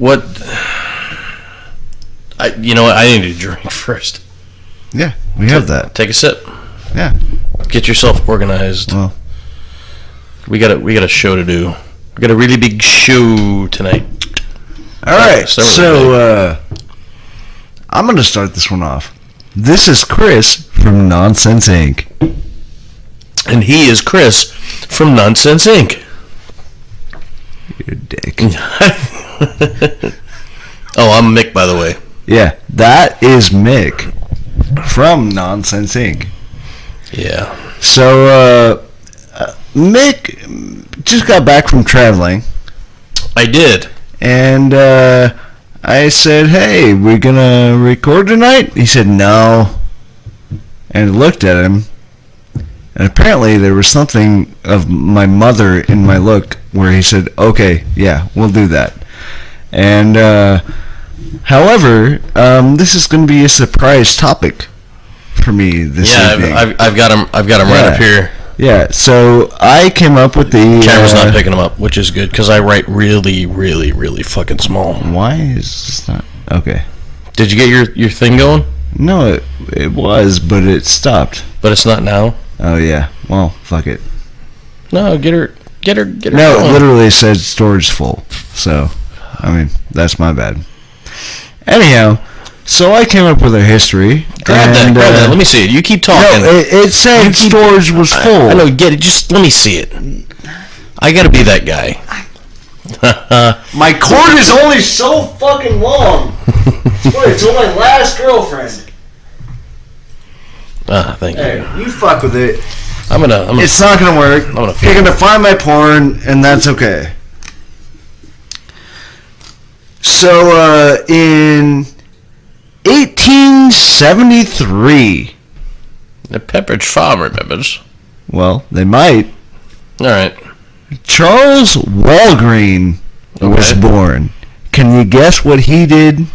What? You know what? I need to drink first. Yeah, we have that. Take a sip. Yeah. Get yourself organized. Well, we got a show to do. We got a really big show tonight. all right. So I'm going to start this one off. This is Chris from Nonsense Inc. And he is Chris from Nonsense Inc. You dick. Oh, I'm Mick, by the way. Yeah, that is Mick from Nonsense Inc. Yeah. So, Mick just got back from traveling. I did. And I said, hey, we're going to record tonight? He said, no. And I looked at him. And apparently there was something of my mother in my look where he said, okay, yeah, we'll do that. And, however, this is going to be a surprise topic for me this evening. Yeah, I've got him right up here. Yeah, so I came up with the... Camera's not picking them up, which is good, because I write really, really, really fucking small. Why is this not... Okay. Did you get your thing going? No, it was, but it stopped. But it's not now? Oh, yeah. Well, fuck it. No, get her No, going. it literally said storage full. So, I mean, that's my bad. Anyhow, so I came up with a history. Grab that. Let me see it. You keep talking. No, it said storage was full. I know, get it. Just let me see it. I gotta be that guy. My cord is only so fucking long. It's on my last girlfriend. Thank you. Hey, you fuck with it. I'm gonna It's not gonna work. You're gonna find my porn, and that's okay. So, in 1873. The Pepperidge Farm remembers. Well, they might. All right. Charles Walgreen was born. Can you guess what he did?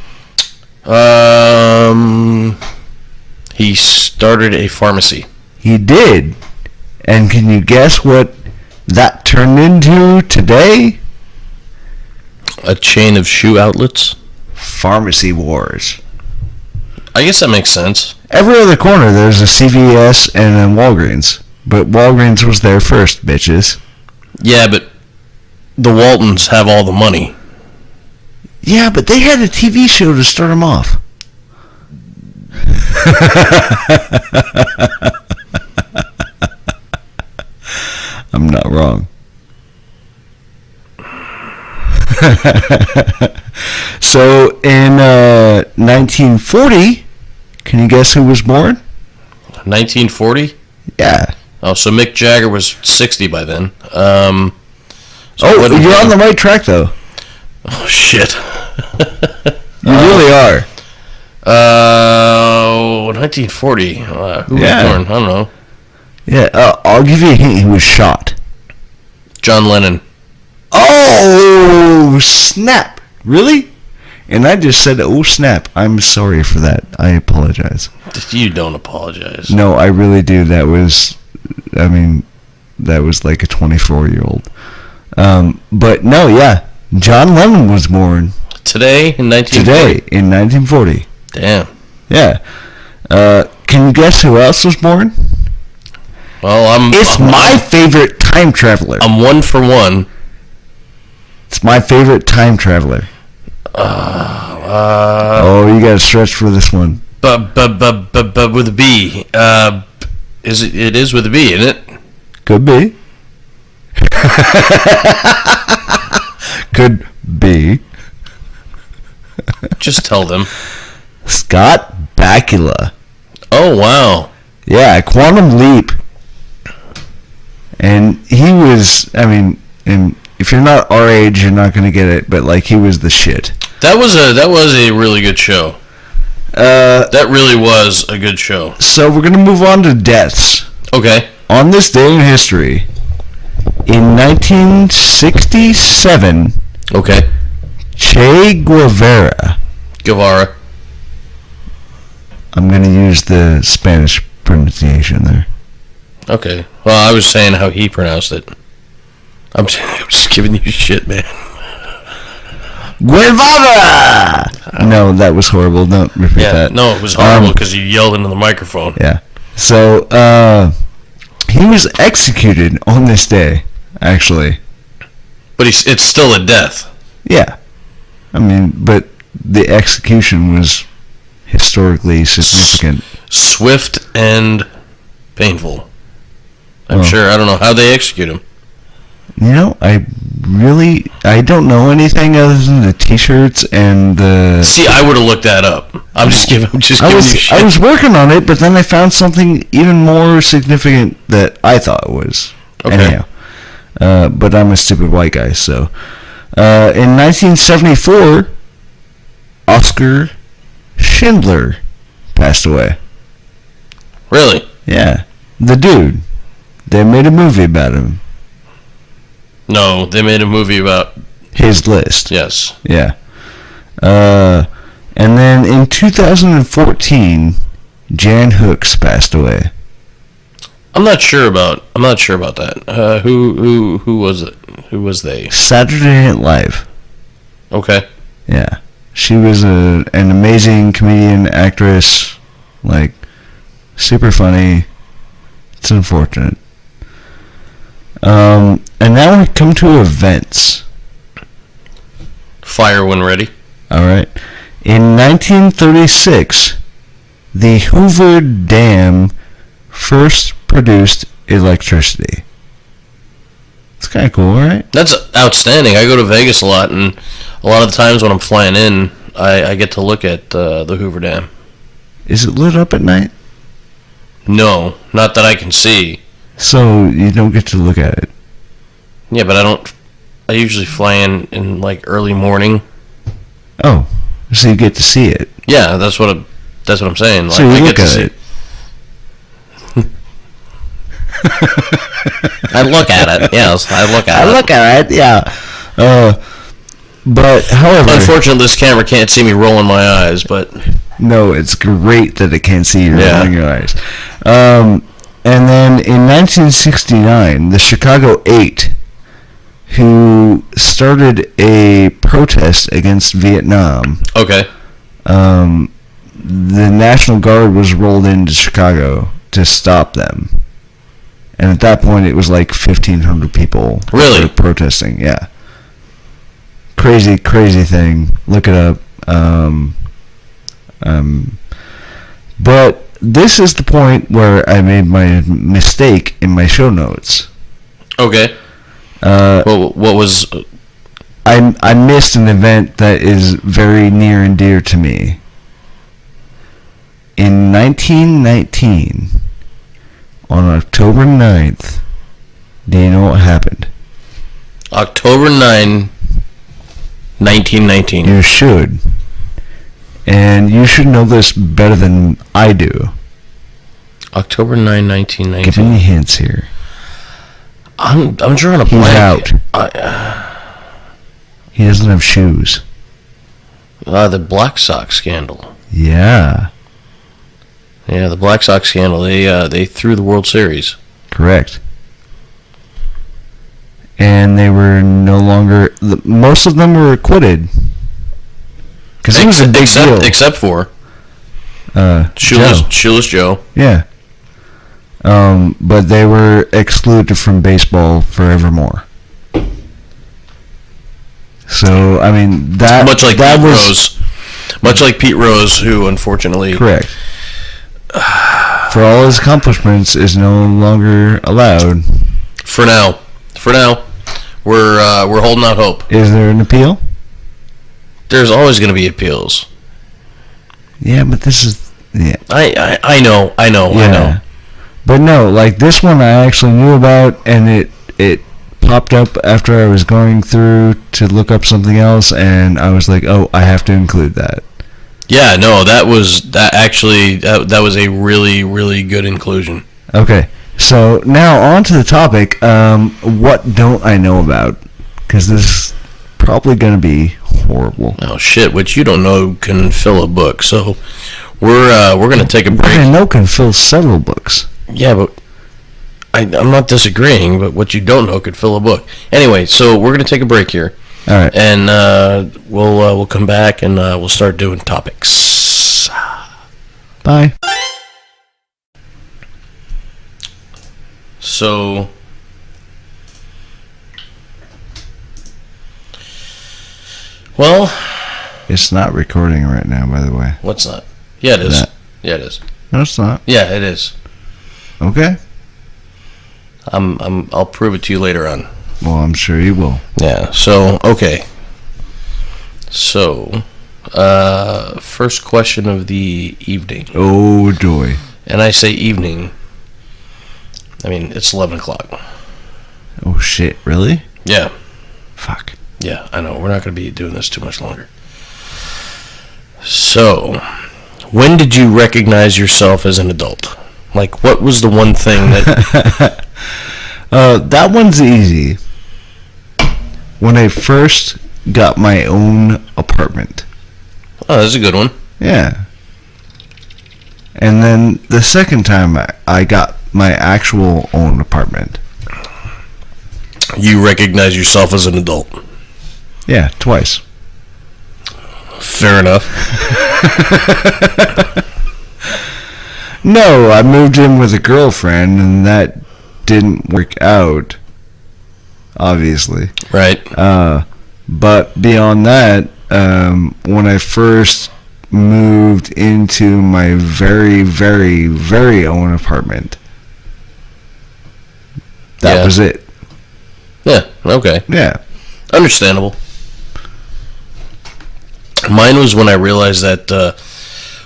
He started a pharmacy. He did. And can you guess what that turned into today? A chain of shoe outlets. Pharmacy wars. I guess that makes sense. Every other corner there's a CVS and a Walgreens. But Walgreens was there first, bitches. Yeah, but the Waltons have all the money. Yeah, but they had a TV show to start them off. I'm not wrong. So in 1940, can you guess who was born? 1940? Yeah. Oh, so Mick Jagger was 60 by then. You're on the right track, though. Oh, shit. You really are. 1940. Who was born? I don't know. Yeah, I'll give you a hint. He was shot. John Lennon. Oh, snap. Really? And I just said, oh, snap. I'm sorry for that. I apologize. You don't apologize. No, I really do. That was like a 24-year-old. But no, yeah. John Lennon was born. Today in 1940? Today in 1940. Damn. Yeah. Can you guess who else was born? Well, It's my favorite time traveler. I'm 1 for 1. It's my favorite time traveler. Oh, you gotta stretch for this one. But with a B. It is with a B, isn't it? Could be. Could be. Just tell them. Scott Bakula. Oh, wow. Yeah, Quantum Leap. And he was, and if you're not our age, you're not going to get it, but like he was the shit. That was a really good show. That really was a good show. So we're going to move on to deaths. Okay. On this day in history, in 1967, Okay. Che Guevara. I'm going to use the Spanish pronunciation there. Okay. Well, I was saying how he pronounced it. I'm just giving you shit, man. Guevara! No, that was horrible. Don't repeat that. No, it was horrible because you yelled into the microphone. Yeah. So, he was executed on this day, actually. But it's still a death. Yeah. I mean, but the execution was historically significant. Swift and painful. I'm sure. I don't know how they execute him. You know, I don't know anything other than the T-shirts and the. See, I would have looked that up. I'm just giving you shit. I was working on it, but then I found something even more significant that I thought was. Okay. Anyhow, but I'm a stupid white guy, so. In 1974, Oscar Schindler passed away. Really? Yeah, the dude. They made a movie about him. No, they made a movie about his list. Yes. Yeah. And then in 2014, Jan Hooks passed away. I'm not sure about that. Who was it? Who was they? Saturday Night Live. Okay. Yeah. She was an amazing comedian, actress, like super funny. It's unfortunate. And now we come to events. Fire when ready. All right. In 1936, the Hoover Dam first produced electricity. It's kind of cool, right? That's outstanding. I go to Vegas a lot, and a lot of the times when I'm flying in, I get to look at the Hoover Dam. Is it lit up at night? No, not that I can see. So you don't get to look at it? Yeah, but I usually fly in like early morning. Oh, so you get to see it? Yeah, that's what I'm saying. Like, so you look at it? I look at it. Yes, I look at it. I look at it. Yeah. But however, unfortunately, this camera can't see me rolling my eyes. But no, it's great that it can't see you rolling your eyes. And then in 1969, the Chicago 8, who started a protest against Vietnam. Okay. The National Guard was rolled into Chicago to stop them. And at that point, it was like 1,500 people really protesting. Yeah. Crazy, crazy thing. Look it up. But this is the point where I made my mistake in my show notes. Okay. What was? I missed an event that is very near and dear to me. In 1919, on October 9th, do you know what happened? October 9, 1919. You should. And you should know this better than I do. October 9, 1919. Give me hints here. I'm drawing a blank. He's out. He doesn't have shoes. The Black Sox scandal. Yeah. Yeah, the Black Sox scandal. They threw the World Series. Correct. And they were no longer. Most of them were acquitted. Because it was a big deal. Except for Shoeless Joe. Yeah. But they were excluded from baseball forevermore. So I mean that much like Pete Rose, much like Pete Rose, who unfortunately correct for all his accomplishments is no longer allowed. For now, we're holding out hope. Is there an appeal? There's always going to be appeals. Yeah, but this is I know. But no, like this one I actually knew about, and it popped up after I was going through to look up something else, and I was like, oh, I have to include that. Yeah, no, that was a really, really good inclusion. Okay, so now on to the topic. What don't I know about? Because this is probably going to be horrible. Oh shit! What you don't know can fill a book. So we're going to take a break. What I know can fill several books. Yeah, but I'm not disagreeing. But what you don't know could fill a book. Anyway, so we're going to take a break here. All right. And we'll come back and we'll start doing topics. Bye. So, well, it's not recording right now, by the way. What's not? Yeah, it is. That. Yeah, it is. No, it's not. Yeah, it is. Okay. I'll prove it to you later on. Well, I'm sure you will. Yeah. So, okay. So, first question of the evening. Oh, joy. And I say evening. I mean, it's 11 o'clock. Oh, shit. Really? Yeah. Fuck. Yeah, I know. We're not going to be doing this too much longer. So, when did you recognize yourself as an adult? Like, what was the one thing that... that one's easy. When I first got my own apartment. Oh, that's a good one. Yeah. And then the second time I got my actual own apartment. You recognize yourself as an adult. Yeah, twice. Fair enough. No, I moved in with a girlfriend, and that didn't work out, obviously. Right. But beyond that, when I first moved into my very, very, very own apartment, that was it. Yeah, okay. Yeah. Understandable. Mine was when I realized that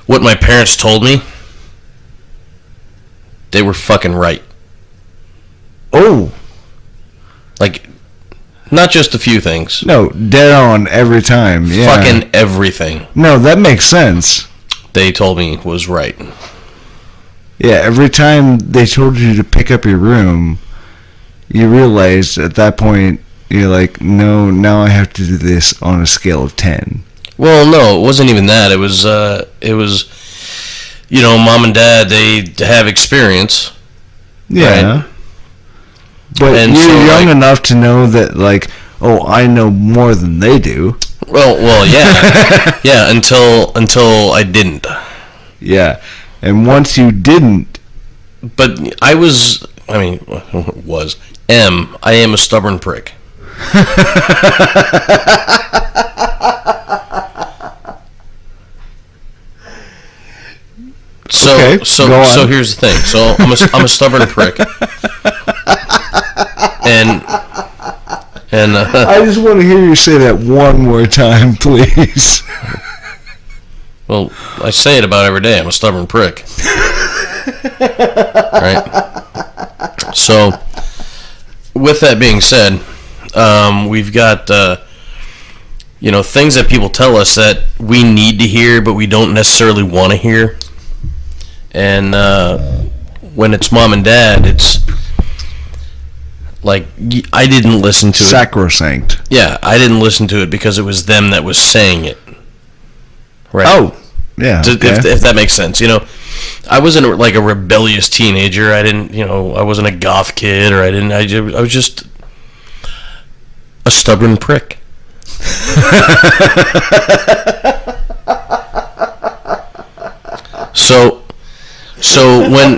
what my parents told me, they were fucking right. Oh. Like, not just a few things. No, dead on every time. Yeah. Fucking everything No, that makes sense. they told me was right. Yeah, every time they told you to pick up your room, you realized at that point, you're like, no, now I have to do this on a scale of 10. Well, no, it wasn't even that. It was, you know, mom and dad, they have experience. Yeah. Right? But And you're so, young like, enough to know that, like, oh, I know more than they do. Well, yeah. Yeah, until I didn't. Yeah. And once you didn't. But I am a stubborn prick. So, okay, so here's the thing. So I'm a stubborn prick. And I just want to hear you say that one more time, please. well, I say it about every day. I'm a stubborn prick. Right? So, with that being said, we've got things that people tell us that we need to hear, but we don't necessarily want to hear. And when it's mom and dad, it's like I didn't listen to it. Sacrosanct. Yeah, I didn't listen to it because it was them that was saying it. Right. Oh, yeah. Okay. If that makes sense, I wasn't like a rebellious teenager. I didn't, I wasn't a goth kid, or I was just a stubborn prick. So when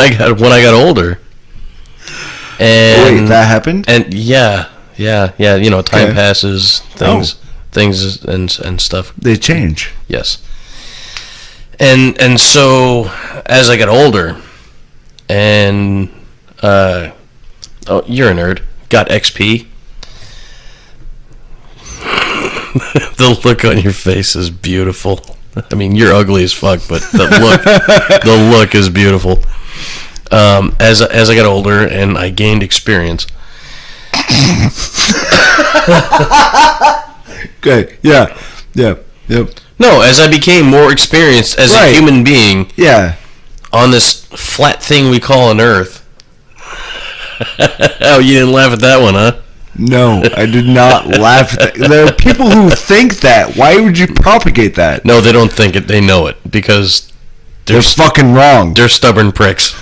I got older, and wait, that happened? And yeah, time passes, things and stuff. They change. Yes. And so as I got older, and you're a nerd, got XP. The look on your face is beautiful. I mean, you're ugly as fuck, but the look is beautiful. As I got older and I gained experience. Okay. Yeah. Yep. No, as I became more experienced as a human being. Yeah. On this flat thing we call an Earth. Oh, you didn't laugh at that one, huh? No, I did not laugh at that. There are people who think that. Why would you propagate that? No, they don't think it. They know it because they're fucking wrong. They're stubborn pricks.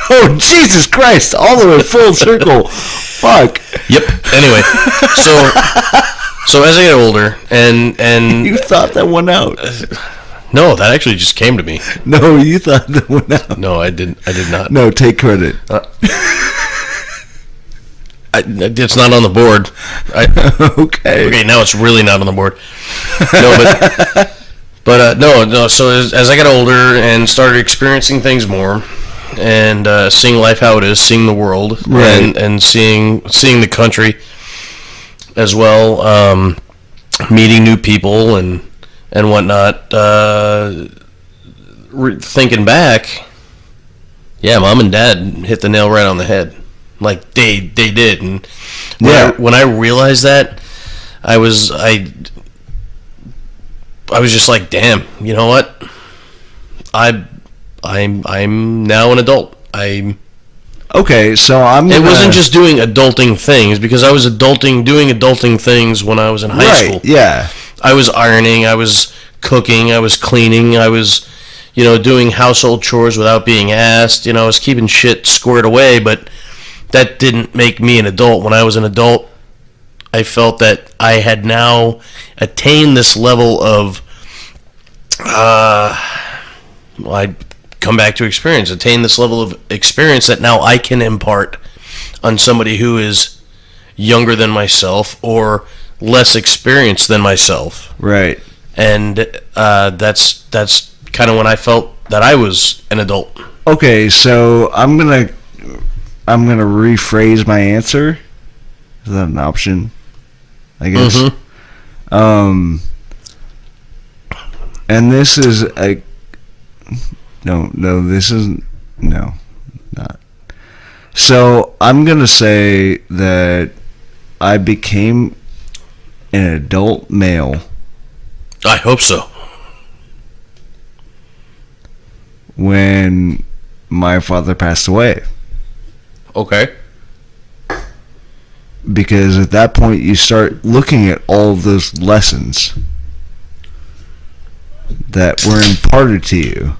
Oh, Jesus Christ. All the way full circle. fuck? Yep. Anyway, so as I get older, and You thought that one out. no, that actually just came to me. No, you thought that one out. No, I did not. No, take credit. It's not on the board. Okay, now it's really not on the board. No, but no. So as I got older and started experiencing things more, and seeing life how it is, seeing the world, right, and seeing the country as well, meeting new people and whatnot. Thinking back, yeah, Mom and Dad hit the nail right on the head. Like they did, and when I realized that, I was just like, damn, you know what? I'm now an adult. Okay, so It wasn't just doing adulting things, because I was doing adulting things when I was in high school. Yeah. I was ironing, I was cooking, I was cleaning, I was, doing household chores without being asked. I was keeping shit squared away, but that didn't make me an adult. When I was an adult, I felt that I had now attained this level of, I'd come back to experience, attain this level of experience that now I can impart on somebody who is younger than myself or less experienced than myself. Right. And that's kind of when I felt that I was an adult. Okay, so I'm gonna rephrase my answer. Is that an option? I guess. Mm-hmm. And this is a no. This isn't. No, not. So I'm gonna say that I became an adult male. I hope so. When my father passed away. Okay. Because at that point you start looking at all of those lessons that were imparted to you,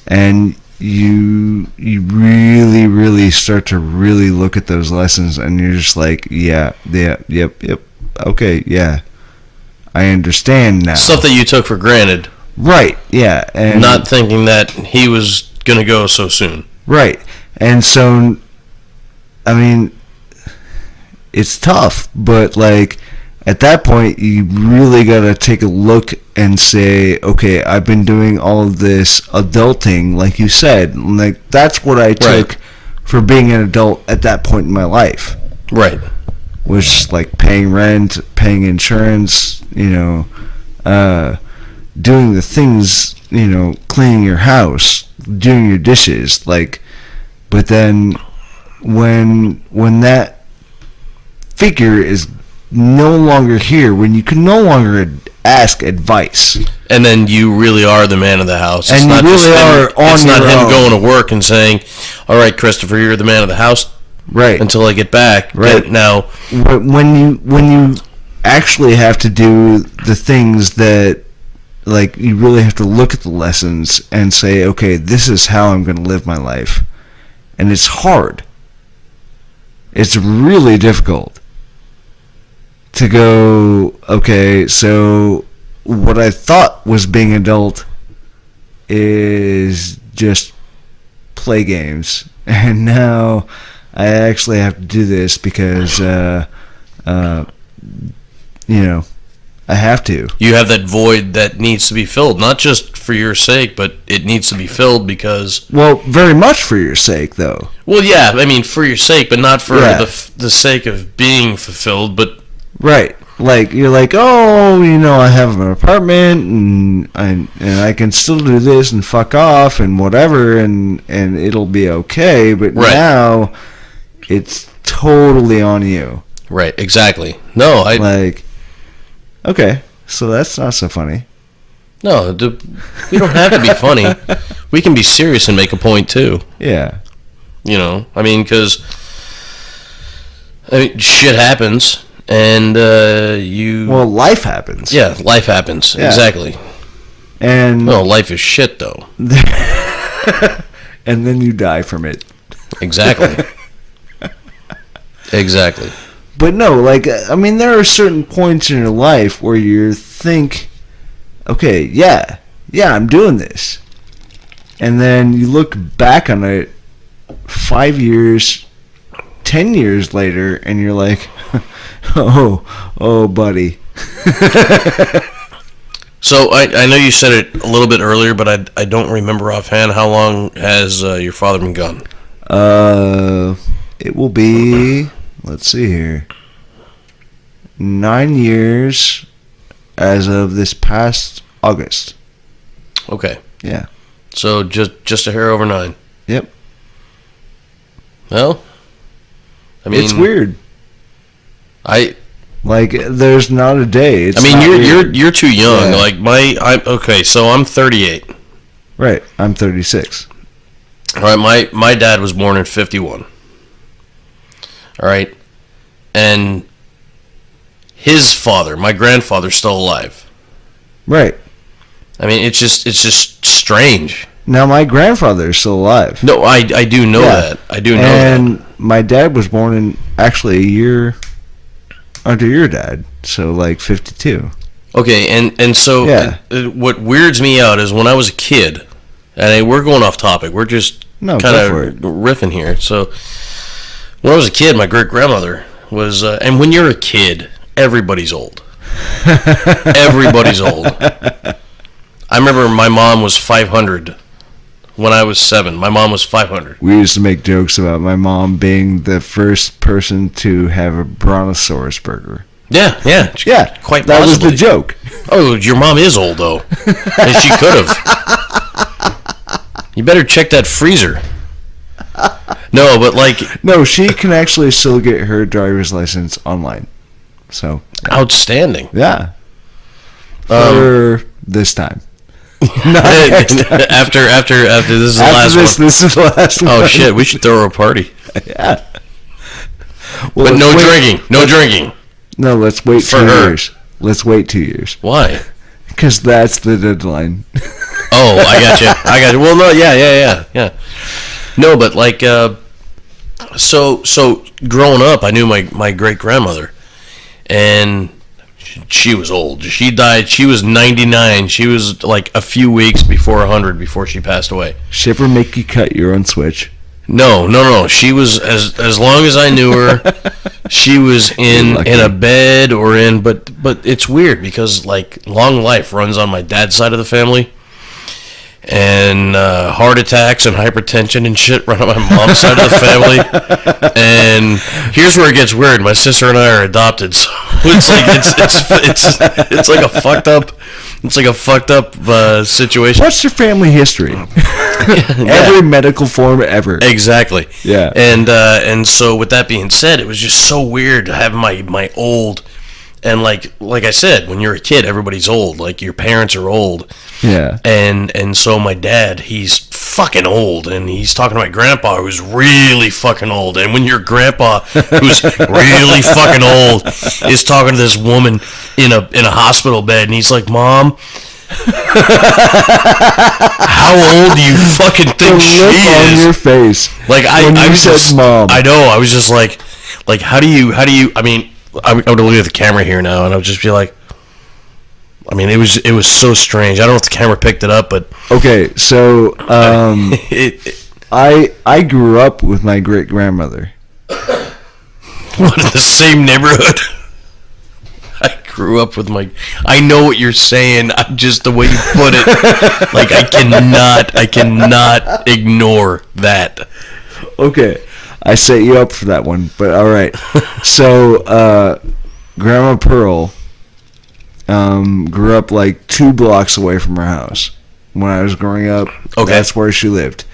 and you really start to really look at those lessons, and you're just like, yep, okay, yeah, I understand now. Stuff that you took for granted. Right, yeah. And not thinking that he was going to go so soon. Right. And so, I mean, it's tough, but like at that point you really got to take a look and say, okay, I've been doing all of this adulting, like you said, like that's what I took for being an adult at that point in my life. Right. Was like paying rent, paying insurance, doing the things, cleaning your house, doing your dishes, like. But then when that figure is no longer here, when you can no longer ask advice, and then you really are the man of the house, and you really are on your own. It's not him going to work and saying, "All right, Christopher, you're the man of the house, right? Until I get back." Right now, when you actually have to do the things that, like, you really have to look at the lessons and say, okay, this is how I'm going to live my life. And it's hard. It's really difficult to go, okay, so what I thought was being adult is just play games. And now I actually have to do this because, I have to. You have that void that needs to be filled, not just for your sake, but it needs to be filled because... Well, very much for your sake, though. Well, yeah, I mean, for your sake, but not for the sake of being fulfilled, but... Right. Like, you're like, oh, I have an apartment, and I can still do this and fuck off and whatever, and it'll be okay, but now it's totally on you. Right, exactly. No, Like... Okay, so that's not so funny. No, we don't have to be funny. We can be serious and make a point, too. Yeah. I mean, because shit happens, and Well, life happens. Yeah, life happens, exactly. And... No, life is shit, though. And then you die from it. Exactly. Exactly. But no, like, I mean, there are certain points in your life where you think, okay, yeah, I'm doing this. And then you look back on it 5 years, 10 years later, and you're like, oh, buddy. So I know you said it a little bit earlier, but I don't remember offhand. How long has your father been gone? It will be, let's see here, 9 years as of this past August. Okay. Yeah. So just a hair over 9. Yep. Well, I mean, it's weird. Like, there's not a day. It's you're too young. Yeah. Like okay, so I'm 38. Right. I'm 36. All right, my dad was born in 51. All right, and his father, my grandfather's still alive. Right. I mean, it's just strange. Now, my grandfather is still alive. No, I do know that. I do know that. And my dad was born in actually a year under your dad, so like 52. Okay, and so what weirds me out is when I was a kid, and we're going off topic. We're just kind of riffing here. So when I was a kid, my great grandmother was, and when you're a kid, everybody's old. Everybody's old. I remember my mom was 500 when I was 7. My mom was 500. We used to make jokes about my mom being the first person to have a brontosaurus burger. Yeah. Quite possibly. That was the joke. Oh, your mom is old, though. And she could have. You better check that freezer. No, but like... No, she can actually still get her driver's license online. So... Yeah. Outstanding. Yeah. For this time. after this is the last one. This is the last one. Oh shit, we should throw a party. Yeah. Well, but no drinking. No, let's wait 2 years. Let's wait 2 years. Why? Because that's the deadline. Oh, I got you. Well, no, yeah. No, but like, so growing up, I knew my great grandmother, and she was old. She died. She was 99. She was like a few weeks before 100 before she passed away. She ever make you cut your own switch? No. She was as long as I knew her. She was in a bed or in, but it's weird because like long life runs on my dad's side of the family, and heart attacks and hypertension and shit run on my mom's side of the family. And here's where it gets weird. My sister and I are adopted, so it's like it's like a fucked up situation. What's your family history? Every medical form ever. Exactly. Yeah. And so with that being said, it was just so weird to have my old, and like I said, when you're a kid, everybody's old. Like your parents are old. Yeah. And so my dad, he's fucking old, and he's talking to my grandpa, who's really fucking old. And when your grandpa, who's really fucking old, is talking to this woman in a hospital bed, and he's like, "Mom, how old do you fucking think she is?" On your face. Like I was just, Mom. I know. I was just like how do you? I mean, I would look at the camera here now, and I would just be like, I mean, it was so strange. I don't know if the camera picked it up, but okay. So I grew up with my great grandmother. What, in the same neighborhood? I grew up with my. I know what you're saying. Just the way you put it, like I cannot ignore that. Okay, I set you up for that one, but all right. So, Grandma Pearl grew up like 2 blocks away from her house when I was growing up. Okay, that's where she lived,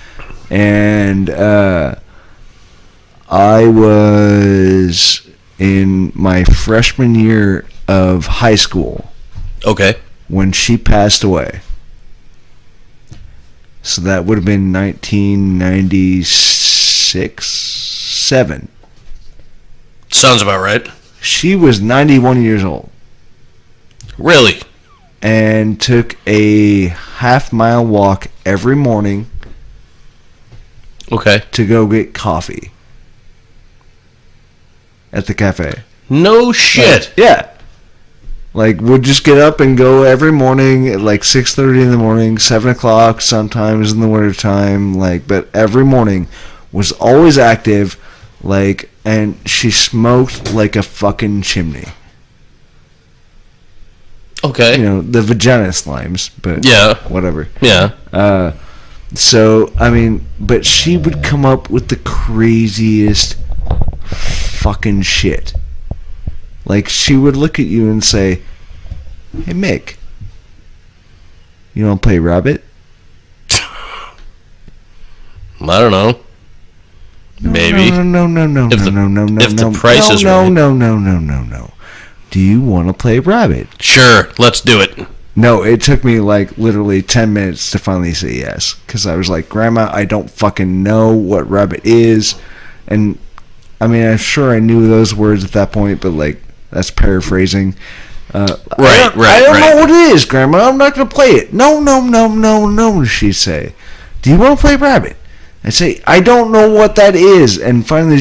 and I was in my freshman year of high school. Okay. When she passed away. So that would have been 1996, 7. Sounds about right. She was 91 years old. Really? And took a half-mile walk every morning. Okay. To go get coffee. at the cafe. No shit. Yeah. Like, would just get up and go every morning at like 6:30 in the morning, 7 o'clock sometimes in the wintertime, like, but every morning was always active, like, and she smoked like a fucking chimney. Okay. You know, the vagina slimes, but yeah, whatever. Yeah. So, I mean, but she would come up with the craziest fucking shit. Like, she would look at you and say, "Hey, Mick, you want to play rabbit?" I don't know. Maybe. No. If the price is right. No. Do you want to play rabbit? Sure, let's do it. No, it took me like literally 10 minutes to finally say yes. Because I was like, Grandma, I don't fucking know what rabbit is. And, I mean, I'm sure I knew those words at that point, but like, that's paraphrasing. I don't know what it is, Grandma. I'm not going to play it. No, she'd say. Do you want to play rabbit? I'd say, I don't know what that is. And finally,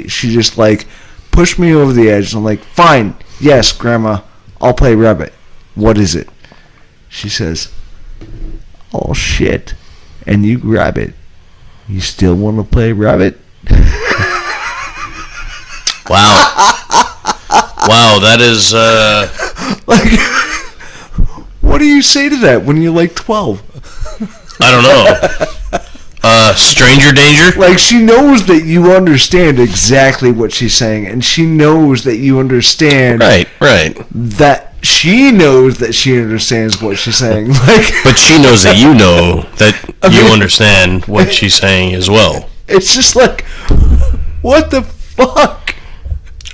she just like pushed me over the edge. I'm like, fine, yes, Grandma, I'll play rabbit. What is it? She says, oh shit. And you grab it. You still want to play rabbit? Wow. Wow, that is like, what do you say to that when you're like 12? I don't know. Stranger danger? Like, she knows that you understand exactly what she's saying, and she knows that you understand. Right. That she knows that she understands what she's saying. Like, but she knows that you know that you understand what she's saying as well. It's just like, what the fuck?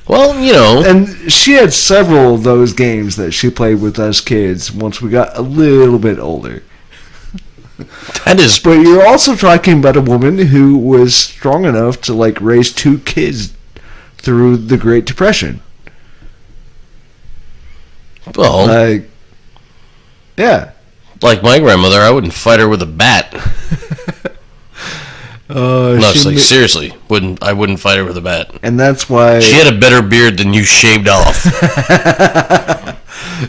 Well, you know. And she had several of those games that she played with us kids once we got a little bit older. That is. But you're also talking about a woman who was strong enough to like raise 2 kids through the Great Depression. Well, like, yeah. Like my grandmother, I wouldn't fight her with a bat. No, it's like, seriously, I wouldn't fight her with a bat. And that's why she had a better beard than you shaved off.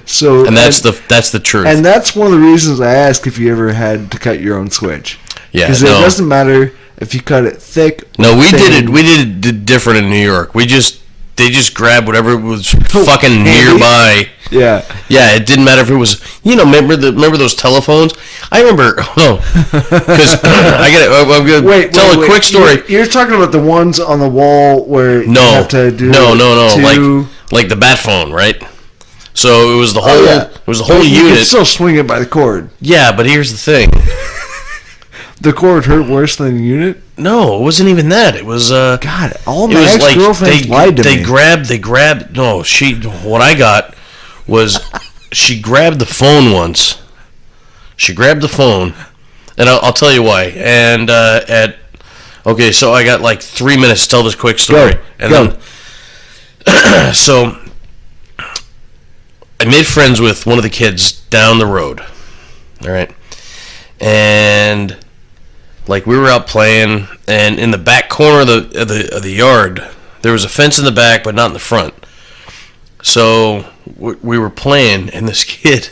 So, and that's the truth. And that's one of the reasons I asked if you ever had to cut your own switch. Yeah, because it doesn't matter if you cut it thick. No, we did it different in New York. They just grabbed whatever was fucking nearby. Yeah. Yeah, it didn't matter if it was, remember those telephones? I remember, because I'm going to tell a quick story. You're talking about the ones on the wall where you have to do No, like the bat phone, right? So it was the whole unit. You could still swing it by the cord. Yeah, but here's the thing. The cord hurt worse than the unit? No, it wasn't even that. It was God, all my ex-girlfriends lied to me. They grabbed no, what I got was she grabbed the phone once. She grabbed the phone, and I'll tell you why. And so I got like 3 minutes to tell this quick story. Then so I made friends with one of the kids down the road. All right. And like we were out playing, and in the back corner of the yard, there was a fence in the back, but not in the front. So we were playing, and this kid,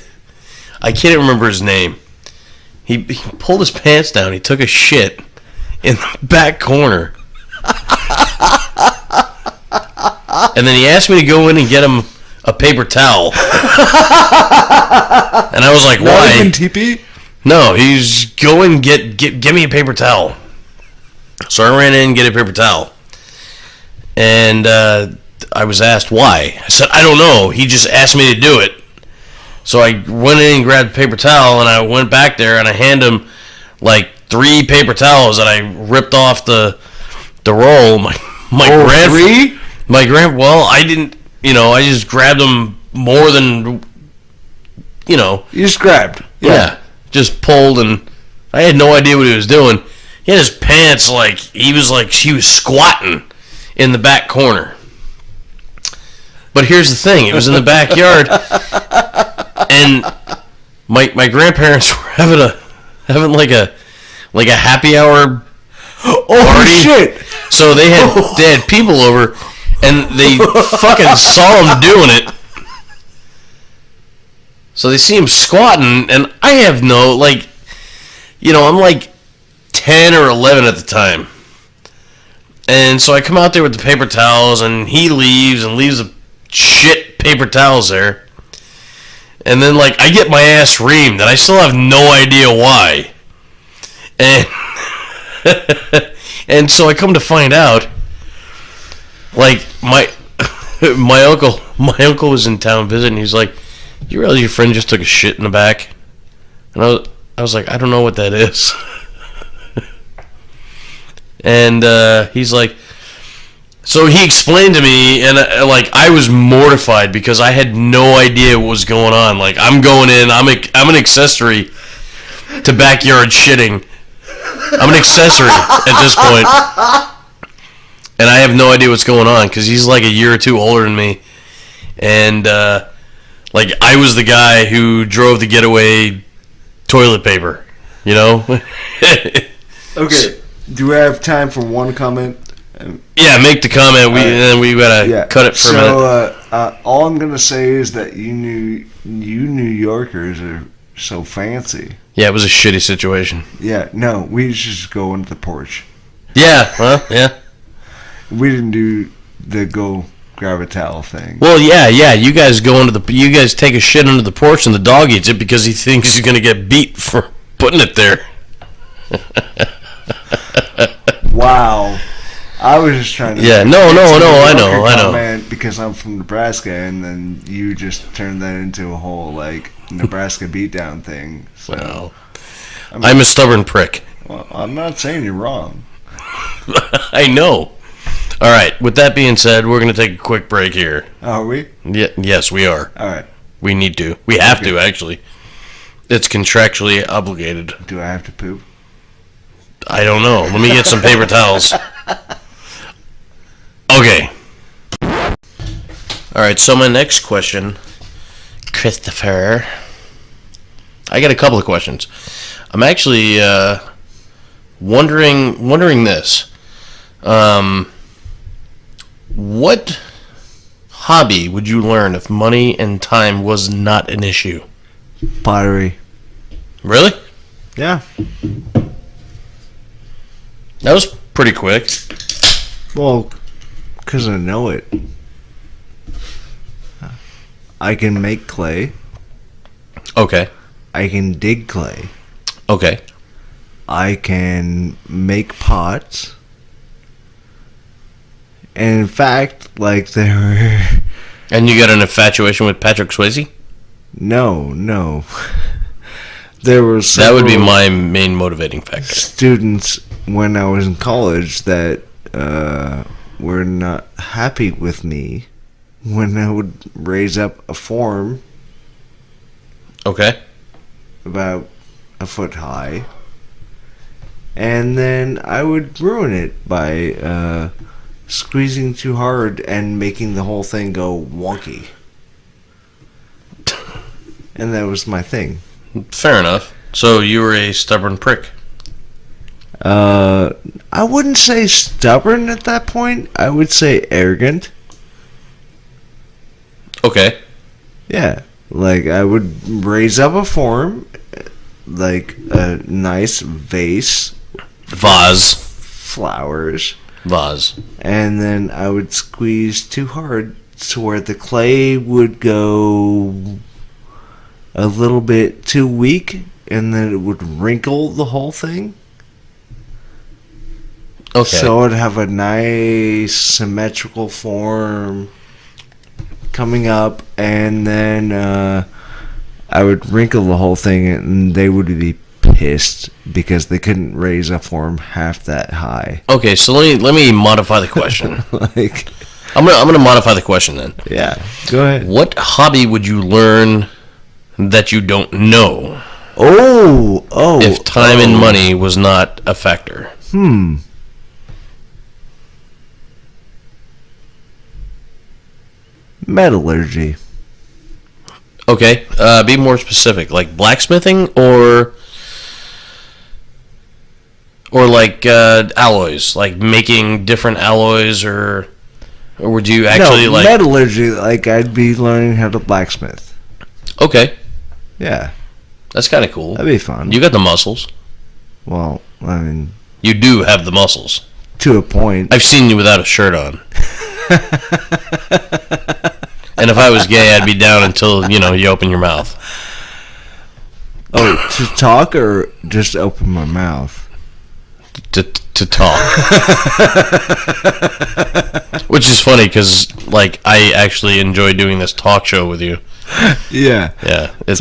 I can't remember his name. He pulled his pants down. He took a shit in the back corner, and then he asked me to go in and get him a paper towel. And I was like, why? Not even TP? No, he's going get me a paper towel. So I ran in and get a paper towel. And I was asked why. I said, I don't know. He just asked me to do it. So I went in and grabbed a paper towel, and I went back there, and I handed him like 3 paper towels that I ripped off the roll. Well, I didn't, I just grabbed them more than, You just grabbed. Yeah. Just pulled, and I had no idea what he was doing. He had his pants he was squatting in the back corner. But here's the thing: it was in the backyard, and my grandparents were having like a happy hour party. Oh shit! So they had people over, and they fucking saw him doing it. So they see him squatting, and I have no, like, I'm like 10 or 11 at the time. And so I come out there with the paper towels, and he leaves the shit paper towels there. And then, like, I get my ass reamed, and I still have no idea why. And and so I come to find out, like, my uncle was in town visiting. He's like, "You realize your friend just took a shit in the back?" And I was like, "I don't know what that is." And he's like, so he explained to me, and I was mortified because I had no idea what was going on. Like, I'm going in, I'm an accessory to backyard shitting. I'm an accessory at this point, and I have no idea what's going on because he's like a year or two older than me, and like, I was the guy who drove the getaway toilet paper, Okay. Do we have time for one comment? Yeah, make the comment. Then we gotta cut it for a minute. So all I'm gonna say is that you New Yorkers are so fancy. Yeah, it was a shitty situation. Yeah, no, we should just go into the porch. Yeah, yeah. We didn't do the go grab a towel thing. Well, yeah. You guys take a shit under the porch, and the dog eats it because he thinks he's gonna get beat for putting it there. Wow. I was just trying to... Yeah, no, I know. Man, because I'm from Nebraska, and then you just turned that into a whole, like, Nebraska beatdown thing. So, well, I'm a stubborn prick. Well, I'm not saying you're wrong. I know. All right, with that being said, we're going to take a quick break here. Are we? Yeah, yes, we are. All right. We need to. We have to, actually. It's contractually obligated. Do I have to poop? I don't know. Let me get some paper towels. Okay. Alright, so my next question, Christopher. I got a couple of questions. I'm actually wondering this. What hobby would you learn if money and time was not an issue? Pottery. Really? Yeah. That was pretty quick. Well, because I know it. I can make clay. Okay. I can dig clay. Okay. I can make pots. And in fact, like, there were... And you got an infatuation with Patrick Swayze? No. There was that would be my main motivating factor. Students when I was in college that were not happy with me when I would raise up a form. Okay. About a foot high. And then I would ruin it by squeezing too hard and making the whole thing go wonky. And that was my thing. Fair enough. So you were a stubborn prick. I wouldn't say stubborn at that point. I would say arrogant. Okay. Yeah. Like, I would raise up a form, like a nice vase. Flowers. Vase. And then I would squeeze too hard to where the clay would go a little bit too weak, and then it would wrinkle the whole thing. Okay. So it would have a nice symmetrical form coming up, and then I would wrinkle the whole thing, and they would be pissed because they couldn't raise a form half that high. Okay, so let me modify the question. Like, I'm gonna modify the question then. Yeah, go ahead. What hobby would you learn that you don't know? If time and money was not a factor. Metallurgy. Okay, be more specific. Like blacksmithing or Or like alloys, like making different alloys, or would you actually like metallurgy? Like I'd be learning how to blacksmith. Okay, Yeah, that's kind of cool. that'd be fun. You got the muscles. Well, I mean, You do have the muscles. to a point. I've seen you without a shirt on. And if I was gay, I'd be down until you open your mouth. Oh, to talk or just open my mouth? To talk. Which is funny because like I actually enjoy doing this talk show with you. Yeah. Yeah, it's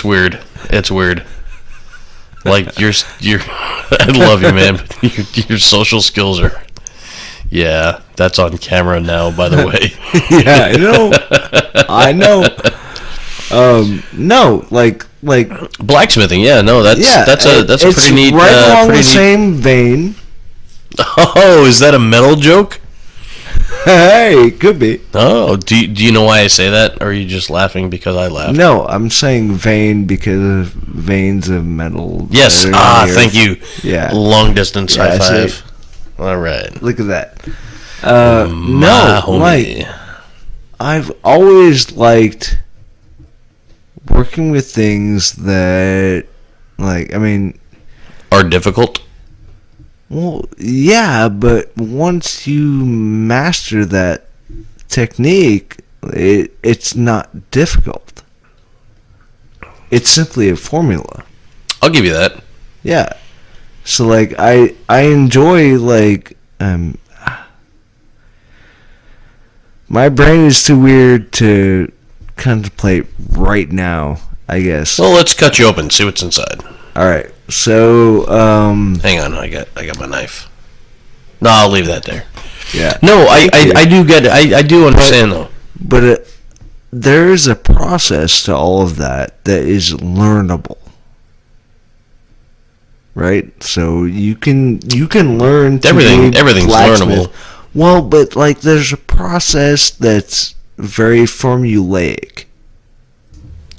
weird. It's weird. Like you're I love you, man. Your social skills are. Yeah, that's on camera now, by the way. Yeah, I know. No, like blacksmithing. Yeah, no, that's a pretty neat. Right along pretty the same vein. Oh, is that a metal joke? Hey, it could be. Oh, do you know why I say that? Or are you just laughing because I laughed? No, I'm saying vein because of veins of metal. Yes. Thank you. Yeah. Long distance high five. See? All right. Look at that. My homie. Like I've always liked working with things that, like, I mean, are difficult. well, yeah, but once you master that technique, it's not difficult. It's simply a formula. I'll give you that. Yeah. So like I enjoy like my brain is too weird to contemplate right now, I guess. Well, let's cut you open. See what's inside. All right. So Hang on. I got my knife. No, I'll leave that there. yeah. No, I do get it. I do understand though. But there is a process to all of that is learnable. Right? So you can learn to everything's learnable. Well, but like there's a process that's very formulaic.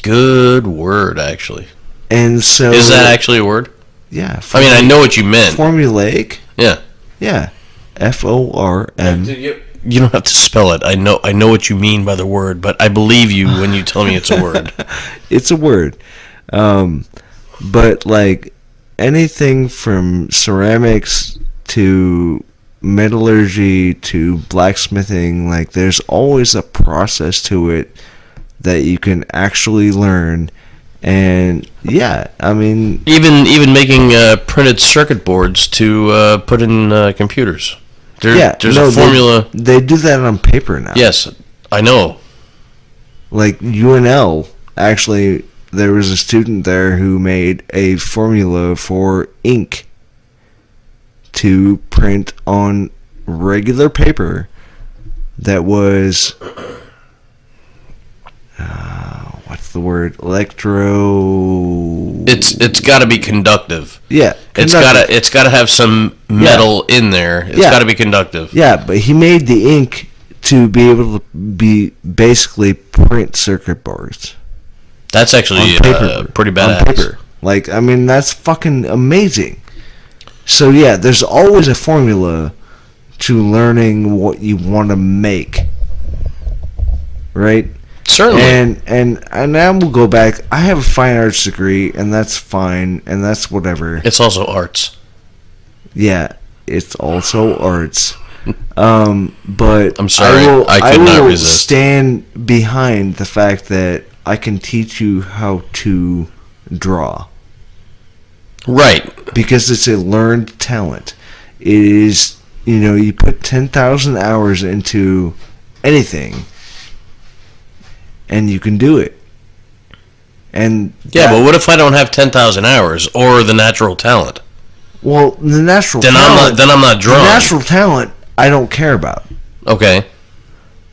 Good word, actually. And so is that actually a word? Yeah. I mean, I know what you meant. Formulaic? Yeah. Yeah. FORM. You don't have to spell it. I know what you mean by the word, but I believe you when you tell me it's a word. It's a word. But like anything from ceramics to metallurgy to blacksmithing, like there's always a process to it that you can actually learn. And yeah, I mean, even making printed circuit boards to put in computers. There's a formula. They do that on paper now. Yes, I know. Like UNL, actually, there was a student there who made a formula for ink to print on regular paper that was what's the word? Electro. It's got to be conductive. Yeah, conductive. It's got to have some metal in there. It's got to be conductive. Yeah, but he made the ink to be able to basically print circuit boards. That's actually pretty badass. On paper. Like, I mean, that's fucking amazing. So yeah, there's always a formula to learning what you want to make. Right? Certainly. And now we'll go back. I have a fine arts degree, and that's fine, and that's whatever. It's also arts. Yeah, it's also arts. But I'm sorry, I could not resist. Stand behind the fact that I can teach you how to draw. Right. Because it's a learned talent. It is, you put 10,000 hours into anything, and you can do it. And yeah, but what if I don't have 10,000 hours or the natural talent? Well, the natural talent. I'm not drawing. The natural talent, I don't care about. Okay.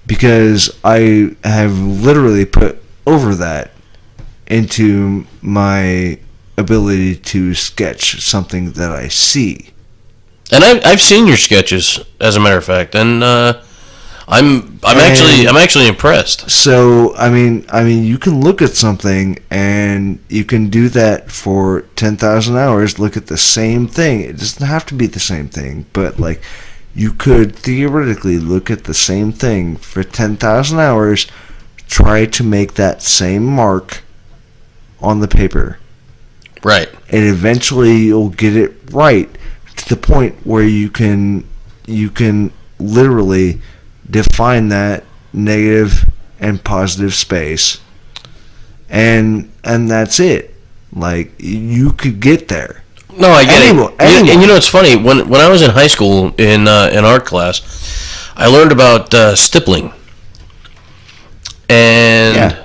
Because I have literally put over that into my ability to sketch something that I see. And I've seen your sketches, as a matter of fact, and I'm actually impressed. So I mean, you can look at something and you can do that for 10,000 hours. Look at the same thing. It doesn't have to be the same thing, but like you could theoretically look at the same thing for 10,000 hours. Try to make that same mark on the paper. Right. And eventually you'll get it right to the point where you can literally define that negative and positive space, and that's it. Like, you could get there. No, I get it. And you know, it's funny, when I was in high school in art class, I learned about stippling. And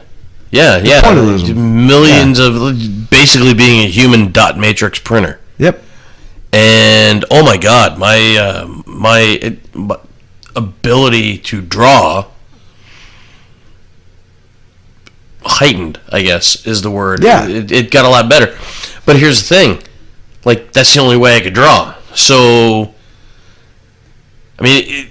yeah, millions of basically being a human dot matrix printer. Yep. And oh my God, my ability to draw heightened, I guess is the word. Yeah. It got a lot better. But here's the thing, like, that's the only way I could draw. So, I mean,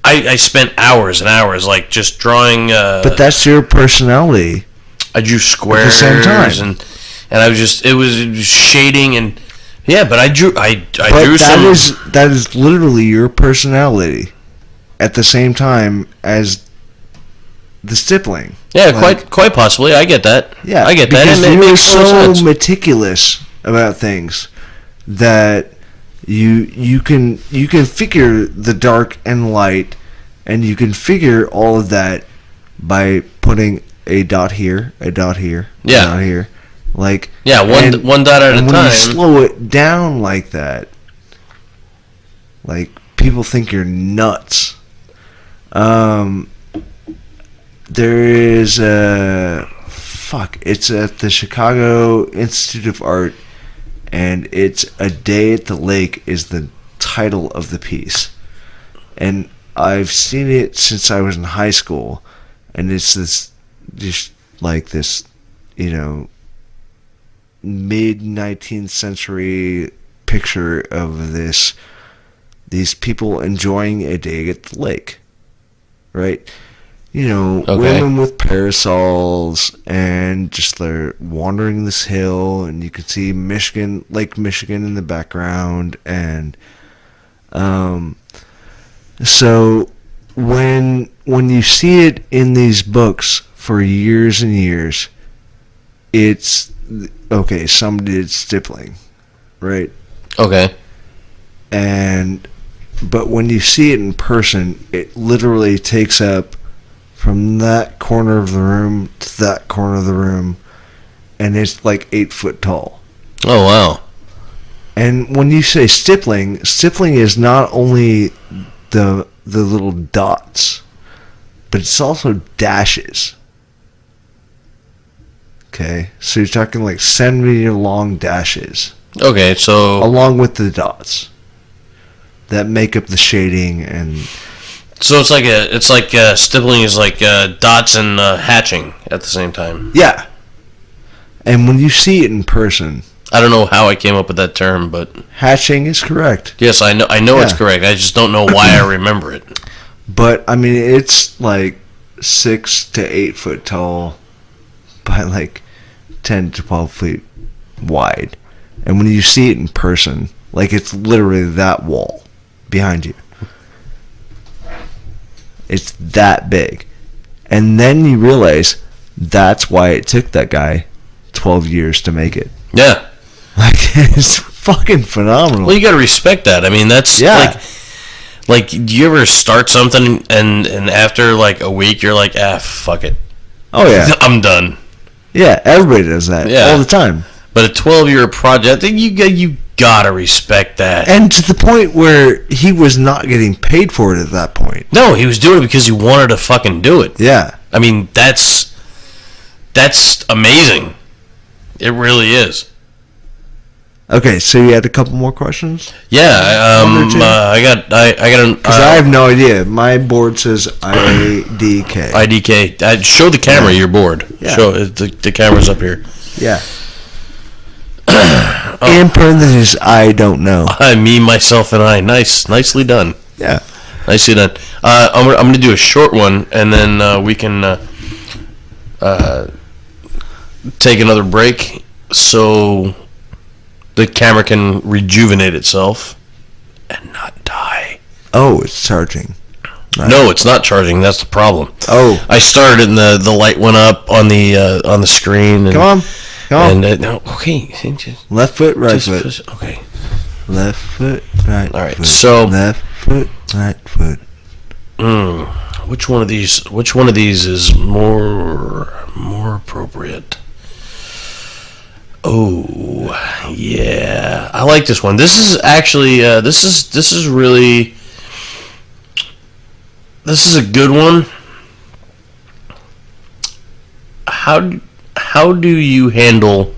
I spent hours and hours, like, just drawing. But that's your personality. I drew squares at the same time. and I was just, it was shading and yeah. But I drew that is literally your personality at the same time as the stippling. Yeah, like, quite possibly. I get that. Yeah, I get that. Because you're so meticulous about things that you can figure the dark and light, and you can figure all of that by putting a dot here, a dot here, a dot here. Like, yeah, one dot at a time. When you slow it down like that, like, people think you're nuts. There is it's at the Chicago Institute of Art, and it's A Day at the Lake is the title of the piece. And I've seen it since I was in high school, and it's this, just like this, you know, mid-19th century picture of these people enjoying a day at the lake, right? You know, women with parasols, and just they're wandering this hill, and you can see Lake Michigan in the background, and so when you see it in these books for years and years, it's okay. Somebody did stippling, right? Okay. But when you see it in person, it literally takes up from that corner of the room to that corner of the room, and it's like 8 foot tall. Oh, wow. And when you say stippling is not only the little dots, but it's also dashes. Okay, so you're talking like centimeter long dashes. Okay, so along with the dots that make up the shading. And so it's like stippling is like dots and hatching at the same time. Yeah. And when you see it in person, I don't know how I came up with that term, but hatching is correct. Yes, I know it's correct. I just don't know why I remember it. But I mean, it's like 6 to 8 foot tall by like 10 to 12 feet wide. And when you see it in person, like, it's literally that wall behind you. It's that big. And then you realize that's why it took that guy 12 years to make it. Yeah. Like, it's fucking phenomenal. Well, you gotta respect that. I mean, that's like, do you ever start something and after like a week you're like, fuck it. Oh, yeah. I'm done. Yeah, everybody does that all the time. But a 12-year project, you gotta respect that. And to the point where he was not getting paid for it at that point. No, he was doing it because he wanted to fucking do it. Yeah. I mean, that's amazing. It really is. Okay, so you had a couple more questions? Yeah, I got because I have no idea. My board says IDK. IDK. Show the camera your board. Yeah. Show the camera's up here. Yeah. In parentheses, I don't know. Me, myself, and I. Nicely done. Yeah. Nicely done. I'm going to do a short one, and then we can take another break so the camera can rejuvenate itself and not die. Oh, it's charging. Right. No, it's not charging. That's the problem. Oh, I started and the light went up on the screen. And, come on. And no, okay. Left foot, right foot. Okay. Left foot, right. All right. Foot. So left foot, right foot. Which one of these is more appropriate? Oh, yeah. I like this one. This is actually this is really. This is a good one. How do you handle...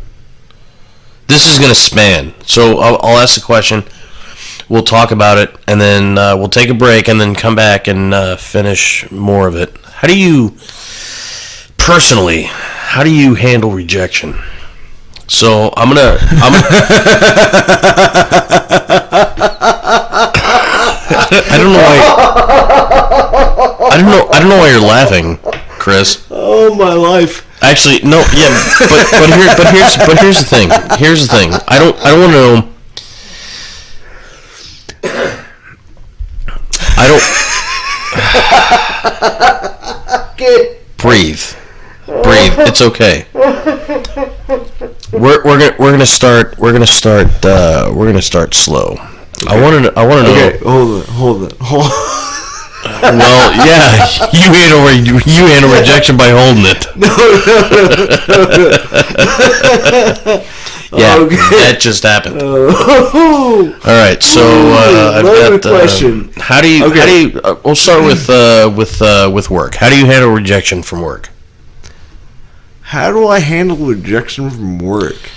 This is going to span. So I'll ask the question. We'll talk about it, and then we'll take a break, and then come back and finish more of it. How do you handle rejection? So I'm gonna I don't know why you're laughing, Chris. Oh, my life. Actually, no, yeah, but here's the thing. Here's the thing. I don't want to know. Breathe. It's okay. We're gonna start slow. Okay. I want to know. Okay, hold it. Well, yeah, you handle rejection by holding it. No. Yeah, okay. That just happened. All right, so I've got question. How do you? We'll start with work. How do you handle rejection from work? How do I handle rejection from work?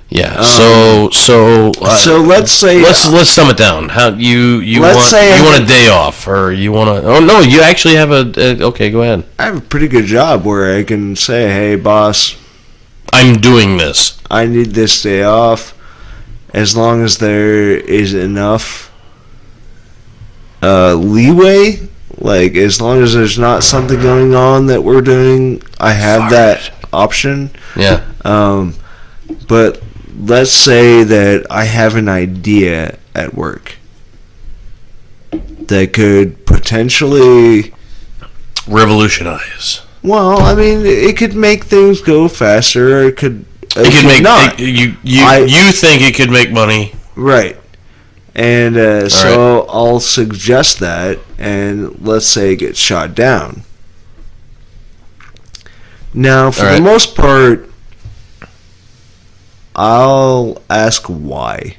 Yeah. So let's say let's sum it down. How you want a day off, or you want to? Oh no, you actually have a. Okay, go ahead. I have a pretty good job where I can say, "Hey, boss, I'm doing this. I need this day off." As long as there is enough leeway, like as long as there's not something going on that we're doing, I have that option. Yeah. But let's say that I have an idea at work that could potentially revolutionize. Well, I mean, it could make things go faster. Or it could make not. You think it could make money, right? And so I'll suggest that, and let's say it gets shot down. Now, for the most part, I'll ask why.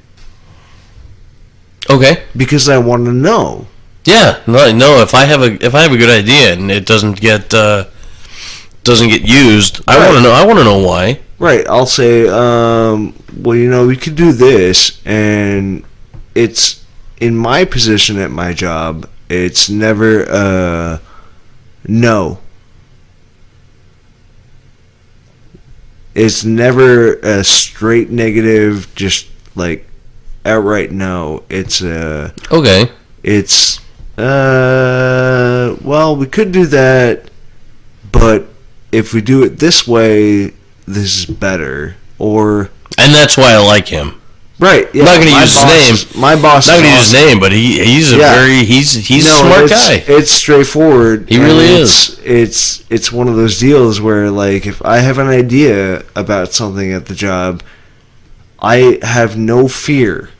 Okay. Because I want to know. Yeah. No. If I have a good idea and it doesn't get used, I want to know. I want to know why. Right. I'll say, well, we could do this, and it's in my position at my job. It's never no. It's never a straight negative, just like outright no. It's okay. It's well, we could do that, but if we do it this way, this is better. And that's why I like him. Right. Yeah. I'm not going to use his name. My boss. Not going to use his name, but he's a smart guy. It's straightforward. He really is. It's one of those deals where, like, if I have an idea about something at the job, I have no fear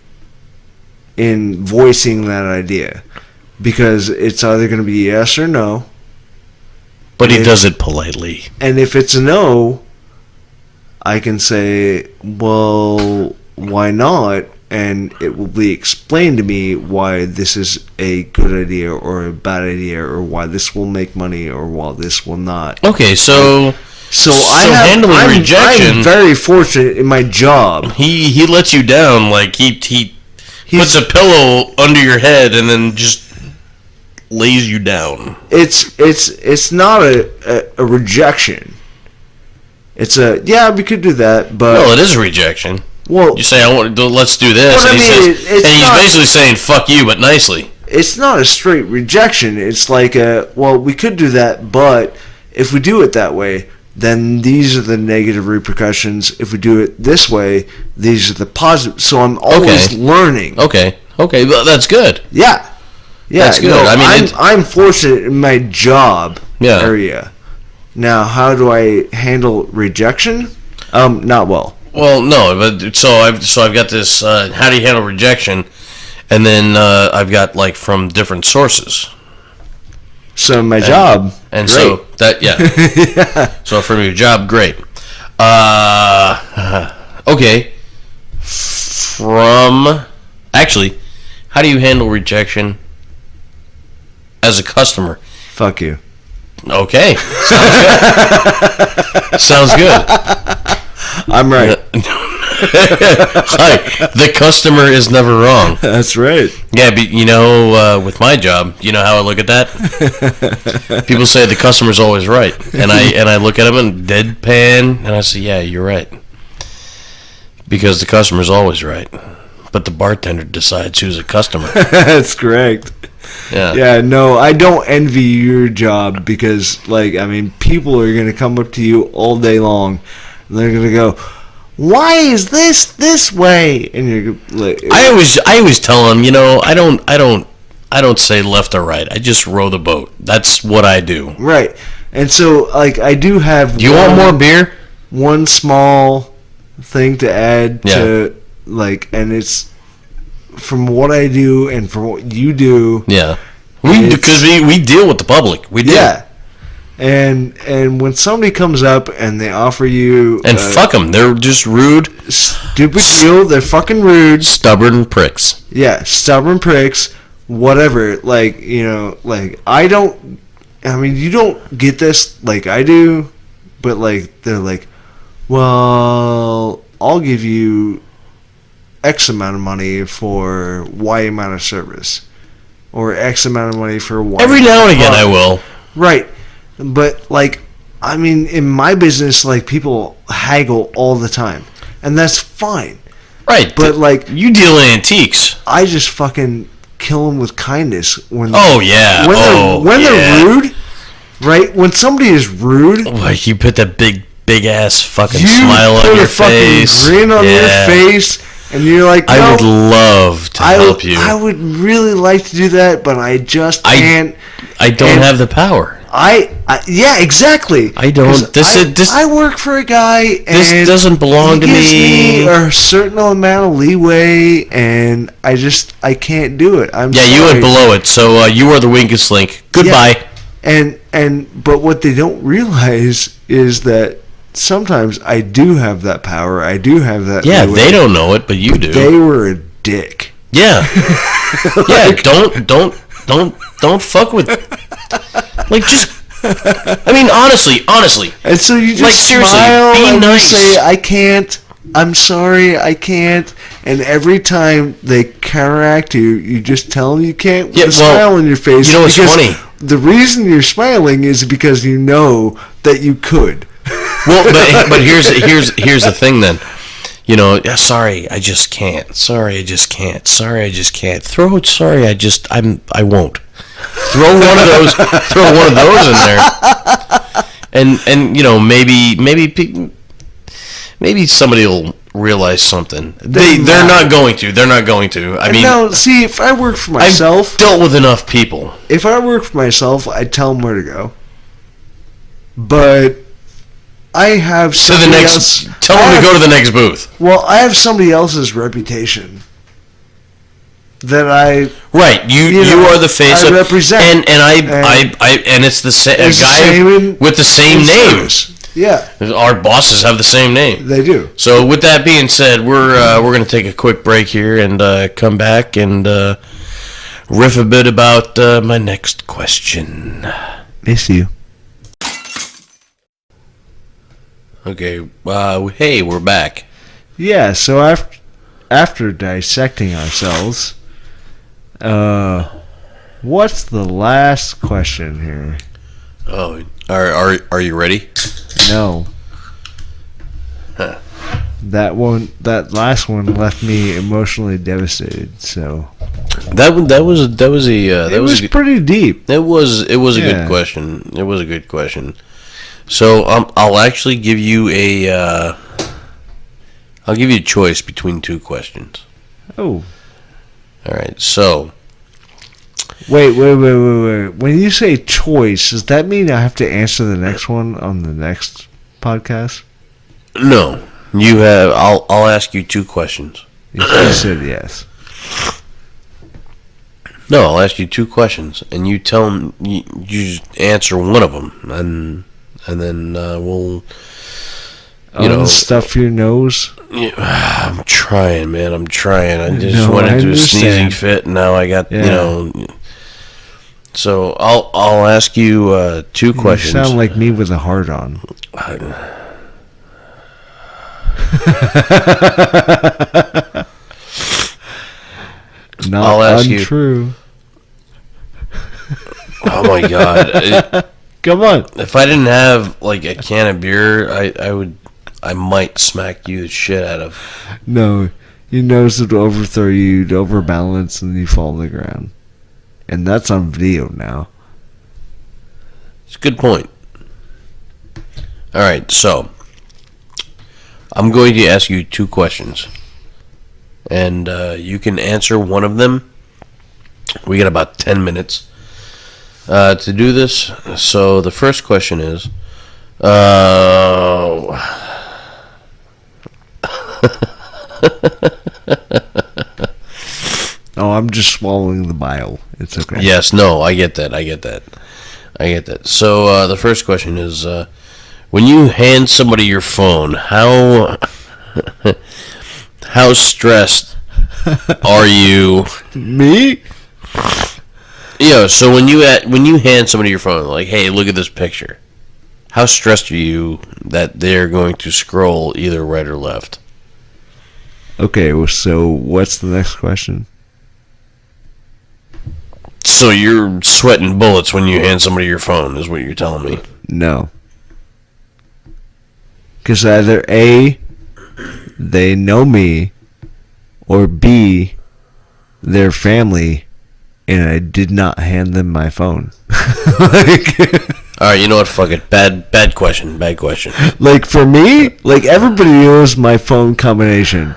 in voicing that idea, because it's either going to be yes or no. But he does it politely. And if it's a no, I can say, well, why not? And it will be explained to me why this is a good idea or a bad idea, or why this will make money or why this will not. Okay, so handling rejection. I'm very fortunate in my job. He lets you down, like he puts a pillow under your head and then just lays you down. It's not a rejection. It's we could do that, but well, it is a rejection. Well, you say let's do this, and he's basically saying fuck you, but nicely. it's not a straight rejection. It's like we could do that, but if we do it that way, then these are the negative repercussions. If we do it this way, these are the positive. So I'm always learning. Okay, well, that's good. Yeah, that's good. No, I mean, I'm fortunate in my job area. Now, how do I handle rejection? Not well. Well, no, but so I've got this. How do you handle rejection? And then I've got like from different sources. So my job, and great. So that yeah. So from your job, great. Okay. Actually, how do you handle rejection as a customer? Fuck you. Okay. Sounds good. I'm right. The customer is never wrong. That's right. Yeah, but with my job, you know how I look at that? People say the customer's always right, and I look at them and deadpan, and I say, yeah, you're right, because the customer's always right, but the bartender decides who's a customer. That's correct. Yeah. Yeah, no, I don't envy your job because, people are going to come up to you all day long, and they're going to go, why is this way? And you're like, I always tell them, I don't say left or right. I just row the boat. That's what I do. Right. And so, I do have. Do you want more beer? One small thing to add to, and it's from what I do and from what you do. Yeah. Because we deal with the public. We do. Yeah. And when somebody comes up and they offer you... And fuck them. They're just rude. Stupid deal. They're fucking rude. Stubborn pricks. Yeah, stubborn pricks. Whatever. I don't... I mean, you don't get this like I do. But, they're like, well, I'll give you X amount of money for Y amount of service. Or X amount of money for Y. Every now and again I will. Right. But, in my business, people haggle all the time. And that's fine. Right. But, you deal in antiques. I just fucking kill them with kindness. When yeah. They're rude, right? When somebody is rude. Like, you put that big ass fucking smile on your face. You put a fucking grin on your face. And you're like, no, I would love to help you. I would really like to do that, but I just can't. I don't have the power. Yeah, exactly. I don't. I work for a guy, and this doesn't belong to me. He gives me a certain amount of leeway, and I can't do it. I'm sorry. You went below it, so you are the weakest link. Goodbye. Yeah. But what they don't realize is that sometimes I do have that power. I do have that. Yeah, leeway. they don't know it, but you do. They were a dick. Yeah. Don't fuck with. Honestly. And so you just seriously, smile be and nice. Say, I can't. I'm sorry, I can't. And every time they counteract you, you just tell them you can't with a smile on your face. You know what's funny? The reason you're smiling is because you know that you could. Well, but here's the thing then. Sorry, I just can't. Sorry, I just can't. Sorry, I just can't. I won't. Throw one of those in there. And maybe somebody will realize something. They're not going to. I mean, now, see, if I work for myself, I've dealt with enough people. If I work for myself, I'd tell them where to go. But I have somebody else. Tell them to go to the next booth. Well, I have somebody else's reputation that I you are the face I of represent, and it's the a guy with the same name. Yeah, our bosses have the same name. They do. So with that being said, we're going to take a quick break here and come back and riff a bit about my next question. Miss you. Okay. Hey, we're back. Yeah. So after dissecting ourselves, what's the last question here? Oh, are you ready? No. Huh. That last one left me emotionally devastated. So that was pretty deep. It was a good question. It was a good question. So I'll actually give you a choice between two questions. Oh. All right. So. Wait. When you say choice, does that mean I have to answer the next one on the next podcast? No. You have. I'll ask you two questions. You said yes. No, I'll ask you two questions, and you tell them. You just answer one of them, and then we'll. Stuff your nose. Yeah, I'm trying, man. I'm trying. I just went into a sneezing fit, and now I got So I'll ask you two questions. You sound like me with a heart on. Not untrue. Oh my god! Come on. If I didn't have like a can of beer, I might smack you the shit out of. No, your nose would overthrow you, you'd overbalance, and you fall on the ground. And that's on video now. It's a good point. All right, so I'm going to ask you two questions, and you can answer one of them. We got about 10 minutes to do this. So the first question is, Oh, I'm just swallowing the bile. It's okay. Yes, no, I get that. So the first question is, when you hand somebody your phone, how stressed are you? Me? Yeah. So when you hand somebody your phone, like, hey, look at this picture. How stressed are you that they're going to scroll either right or left? Okay, so what's the next question? So you're sweating bullets when you hand somebody your phone, is what you're telling me? No. Because either A, they know me, or B, they're family, and I did not hand them my phone. Alright, you know what? Fuck it. Bad question. Like, for me, like, everybody knows my phone combination.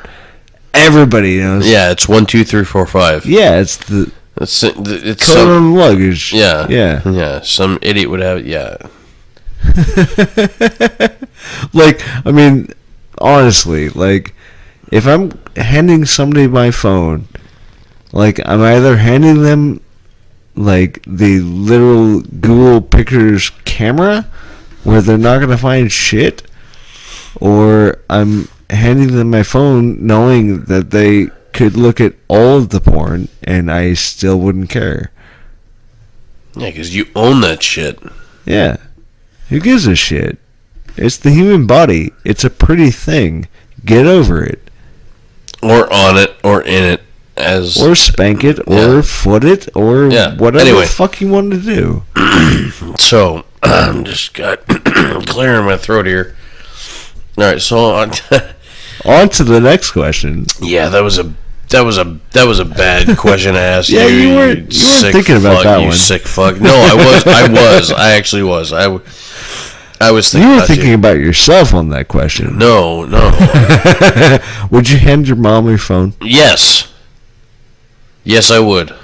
Everybody knows. Yeah, it's 1, 2, 3, 4, 5. Yeah, it's the... It's code on luggage. Yeah. Some idiot would have it. Yeah. Like, I mean, honestly, like, if I'm handing somebody my phone, like, I'm either handing them, like, the literal Google Pictures camera, where they're not going to find shit, or I'm handing them my phone knowing that they could look at all of the porn and I still wouldn't care. Yeah, because you own that shit. Yeah. Who gives a shit? It's the human body. It's a pretty thing. Get over it. Or on it, or in it. Or spank it, or foot it, or whatever the fuck you want to do. So, I'm just got clear in my throat here. Alright, so on to the next question. Yeah, that was a bad question to ask you. You weren't thinking about that one. You sick fuck. No, I was. I actually was. I was thinking. You were thinking about yourself on that question. No. Would you hand your mom your phone? Yes, I would.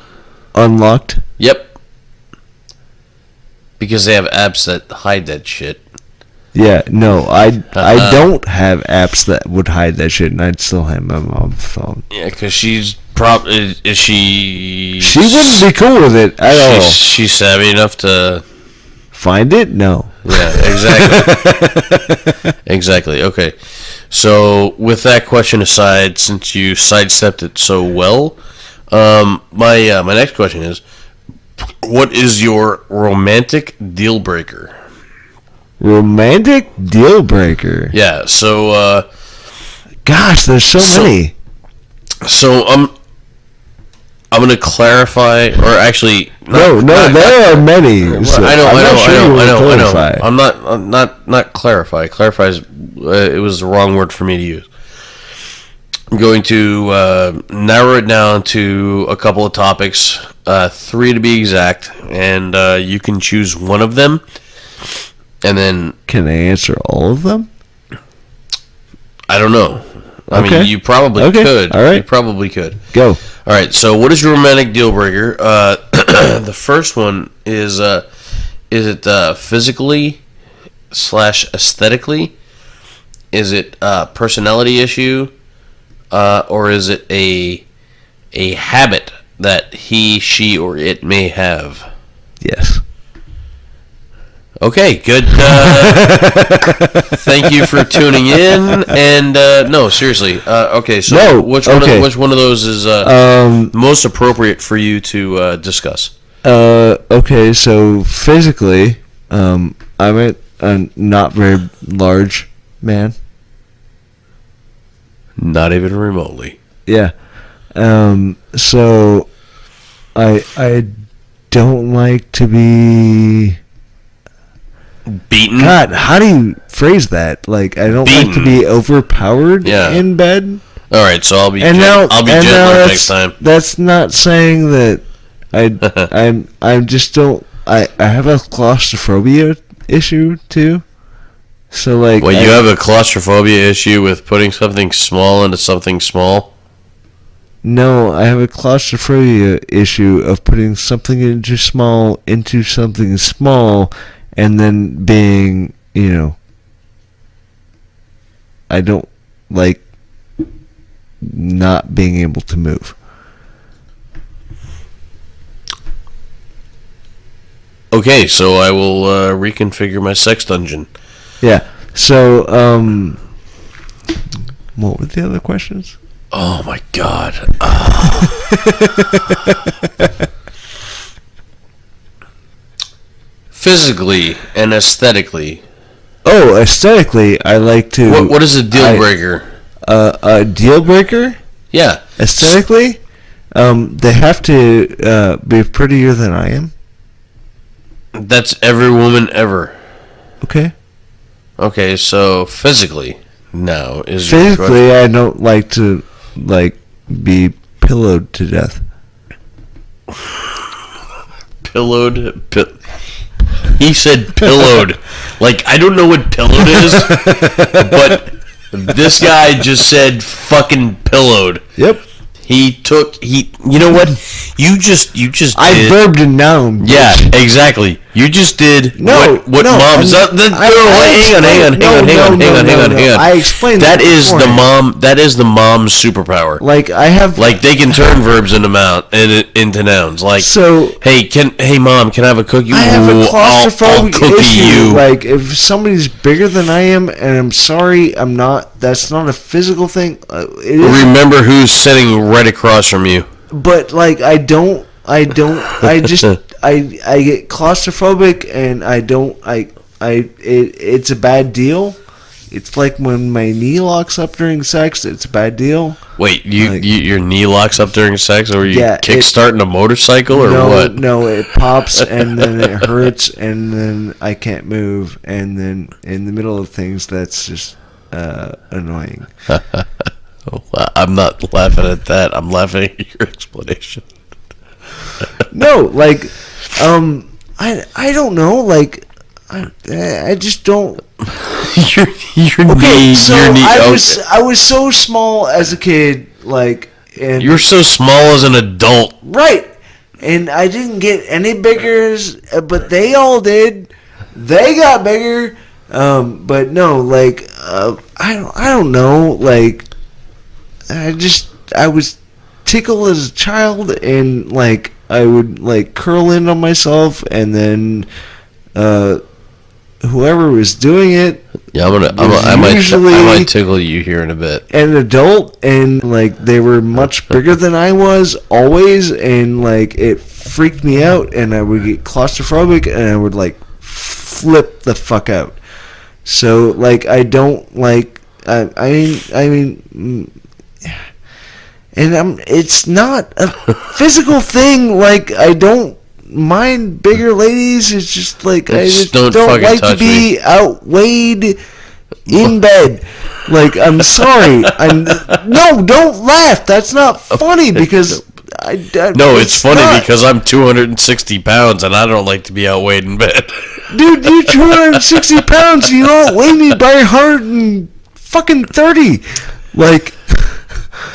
Unlocked? Yep. Because they have apps that hide that shit. Yeah, no, I don't have apps that would hide that shit, and I'd still have my mom's phone. Yeah, because she's probably... She wouldn't be cool with it at all. She's savvy enough to... Find it? No. Yeah, exactly. Exactly, okay. So, with that question aside, since you sidestepped it so well, my next question is, what is your romantic deal breaker? Romantic deal breaker. Yeah, so gosh, there's so many. So I'm gonna clarify, or actually, there are many. So I know. I'm not clarify. Clarify is it was the wrong word for me to use. I'm going to narrow it down to a couple of topics, 3 to be exact, and you can choose one of them. And then... Can I answer all of them? I don't know. I mean, you probably could. All right. You probably could. Go. All right, so what is your romantic deal breaker? The first one is it physically / aesthetically? Is it a personality issue? Or is it a habit that he, she, or it may have? Yes. Okay, good. Thank you for tuning in. And no, seriously. Okay, so which one of those is most appropriate for you to discuss? Okay, so physically, I'm a not very large man. Not even remotely. Yeah. So I don't like to be beaten. God, how do you phrase that? Like, I don't like to be overpowered in bed. All right, so I'll be gentler next time. That's not saying that I just don't. I have a claustrophobia issue too. So like, you have a claustrophobia issue with putting something small into something small? No, I have a claustrophobia issue of putting something into something small, and then being, I don't like not being able to move. Okay, so I will reconfigure my sex dungeon. Yeah. So, what were the other questions? Oh my God. Physically and aesthetically. Oh, aesthetically, I like to. What is a deal breaker? A deal breaker? Yeah. Aesthetically, they have to be prettier than I am. That's every woman ever. Okay. Okay, so physically, now is physically, I don't like to be pillowed to death. He said pillowed. Like, I don't know what pillowed is, but this guy just said fucking pillowed. Yep. You know what? You just did. I verbed a noun. Yeah, exactly. You just did what moms. Hang on. I explained that is the mom. That is the mom's superpower. Like, I have, like, they can turn verbs into nouns. Like, so, hey mom, can I have a cookie? I have a claustrophobic issue. You. Like, if somebody's bigger than I am, and I'm sorry, I'm not. That's not a physical thing. Remember who's sitting right across from you. But like, I just get claustrophobic, and it's a bad deal. It's like when my knee locks up during sex. It's a bad deal. Wait, your knee locks up during sex, or you kickstarting a motorcycle, or what? No, it pops, and then it hurts, and then I can't move, and then in the middle of things, that's just annoying. I'm not laughing at that. I'm laughing at your explanation. No, like, I don't know, like, I just don't. your knee. I was so small as a kid, like, and you're so small as an adult, right? And I didn't get any bigger, but they all did. They got bigger, but no, like, I don't know, like, I was tickled as a child, and like, I would like curl in on myself, and then whoever was doing it, I might tickle you here in a bit. An adult, and like, they were much bigger than I was always, and like, it freaked me out, and I would get claustrophobic, and I would like flip the fuck out. So like, I don't like. I mean. And it's not a physical thing. Like, I don't mind bigger ladies. It's just like, I just don't like to be outweighed in bed. Like, I'm sorry. No, don't laugh. That's not funny because no, it's funny because I'm 260 pounds and I don't like to be outweighed in bed. Dude, you're 260 pounds. You outweigh me by 130. Like,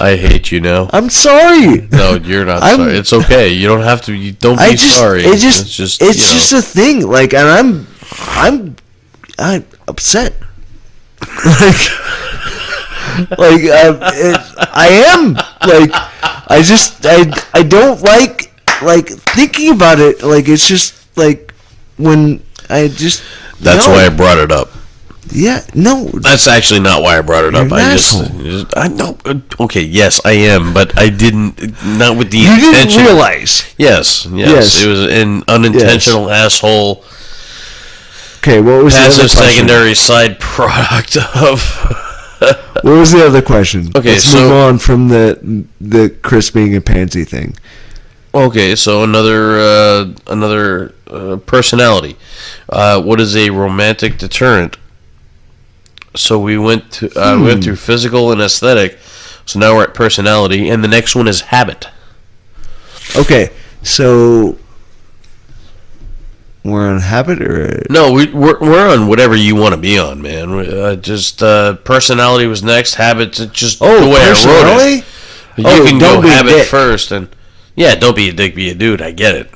I hate you now. I'm sorry. No, you're not sorry. It's okay. You don't have to. You don't be sorry. It's just a thing. Like, and I'm upset. I am. Like, I don't like thinking about it. Like, it's just like when I just. That's why I brought it up. Yeah, no. That's actually not why I brought it up. I know. Okay, yes, I am, but I didn't. Not with the intention. You didn't realize. Yes. It was an unintentional asshole. Okay, what was passive the other question? secondary side product of. What was the other question? Okay, let's move on from the Chris being a pansy thing. Okay, so another personality. What is a romantic deterrent? So we went through physical and aesthetic. So now we're at personality, and the next one is habit. Okay, so we're on habit, or no? We're on whatever you want to be on, man. Just personality was next. Habits, just the way I wrote it. You can go habit first, and don't be a dick, be a dude. I get it.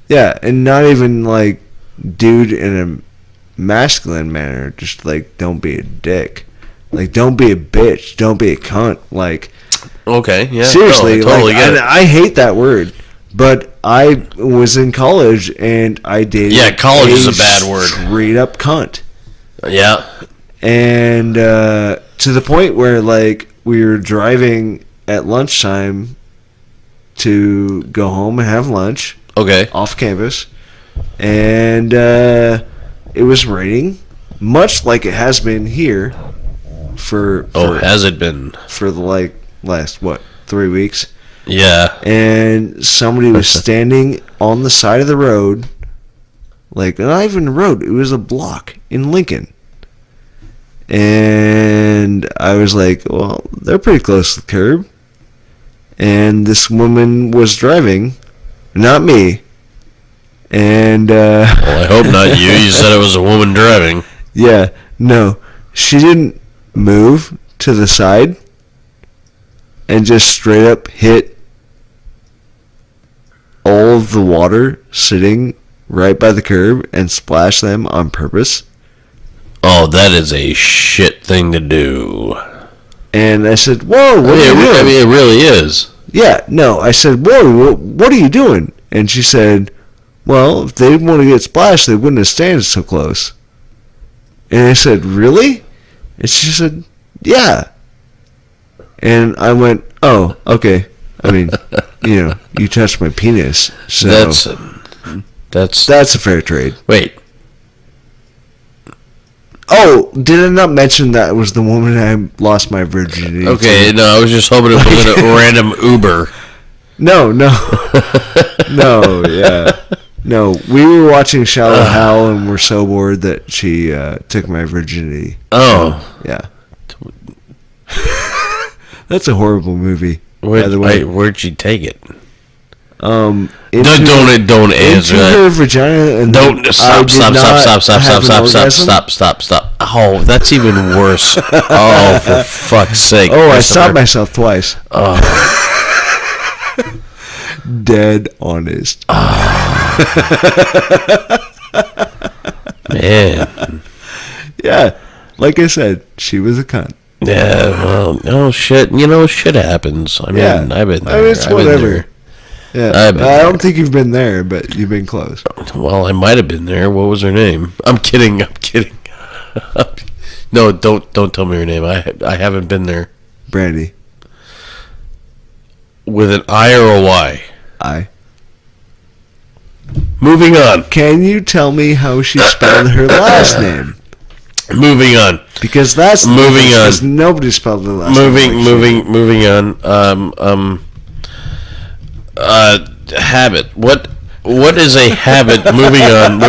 Yeah, and not even like dude in a masculine manner. Just like, don't be a dick. Like, don't be a bitch. Don't be a cunt. Like, okay, yeah, seriously, no, I totally get it. I hate that word. But I was in college and I dated. Yeah, college is a bad word. Straight up cunt. Yeah. And to the point where, like, we were driving at lunchtime to go home and have lunch. Okay. Off campus. And it was raining, much like it has been here for has it been? For the, last, 3 weeks? Yeah. And somebody was standing on the side of the road, like, not even a road, it was a block in Lincoln. And I was like, well, they're pretty close to the curb. And this woman was driving, not me. And, well, I hope not you. You said it was a woman driving. Yeah, no. She didn't move to the side and just straight up hit all of the water sitting right by the curb and splash them on purpose. Oh, that is a shit thing to do. And I said, whoa, what are you doing? I mean, it really is. Yeah, no, I said, whoa, what are you doing? And she said, well, if they didn't want to get splashed, they wouldn't have stayed so close. And I said, really? And she said, yeah. And I went, oh, okay. I mean, you touched my penis, so that's a fair trade. Wait. Oh, did I not mention that it was the woman I lost my virginity Okay, to? No, I was just hoping it wasn't a random Uber. No, yeah. No, we were watching Shallow Hal and we're so bored that she took my virginity. Oh. So, yeah. That's a horrible movie. By the way, where'd she take it? Don't answer that. Her vagina and stop. Oh, that's even worse. Oh, for fuck's sake! Oh, I stopped myself twice. Oh, dead honest. Man. Yeah, like I said, she was a cunt. Yeah, well, no shit. Shit happens. I mean, I've been there. It's whatever. Yeah, I don't think you've been there, but you've been close. Well, I might have been there. What was her name? I'm kidding. No, don't tell me her name. I haven't been there. Brandy. With an I or a Y? I. Moving on. Can you tell me how she spelled her last name? Moving on. Because that's moving on. Because nobody spelled the last name. Moving on. Habit. What is a habit? Moving on.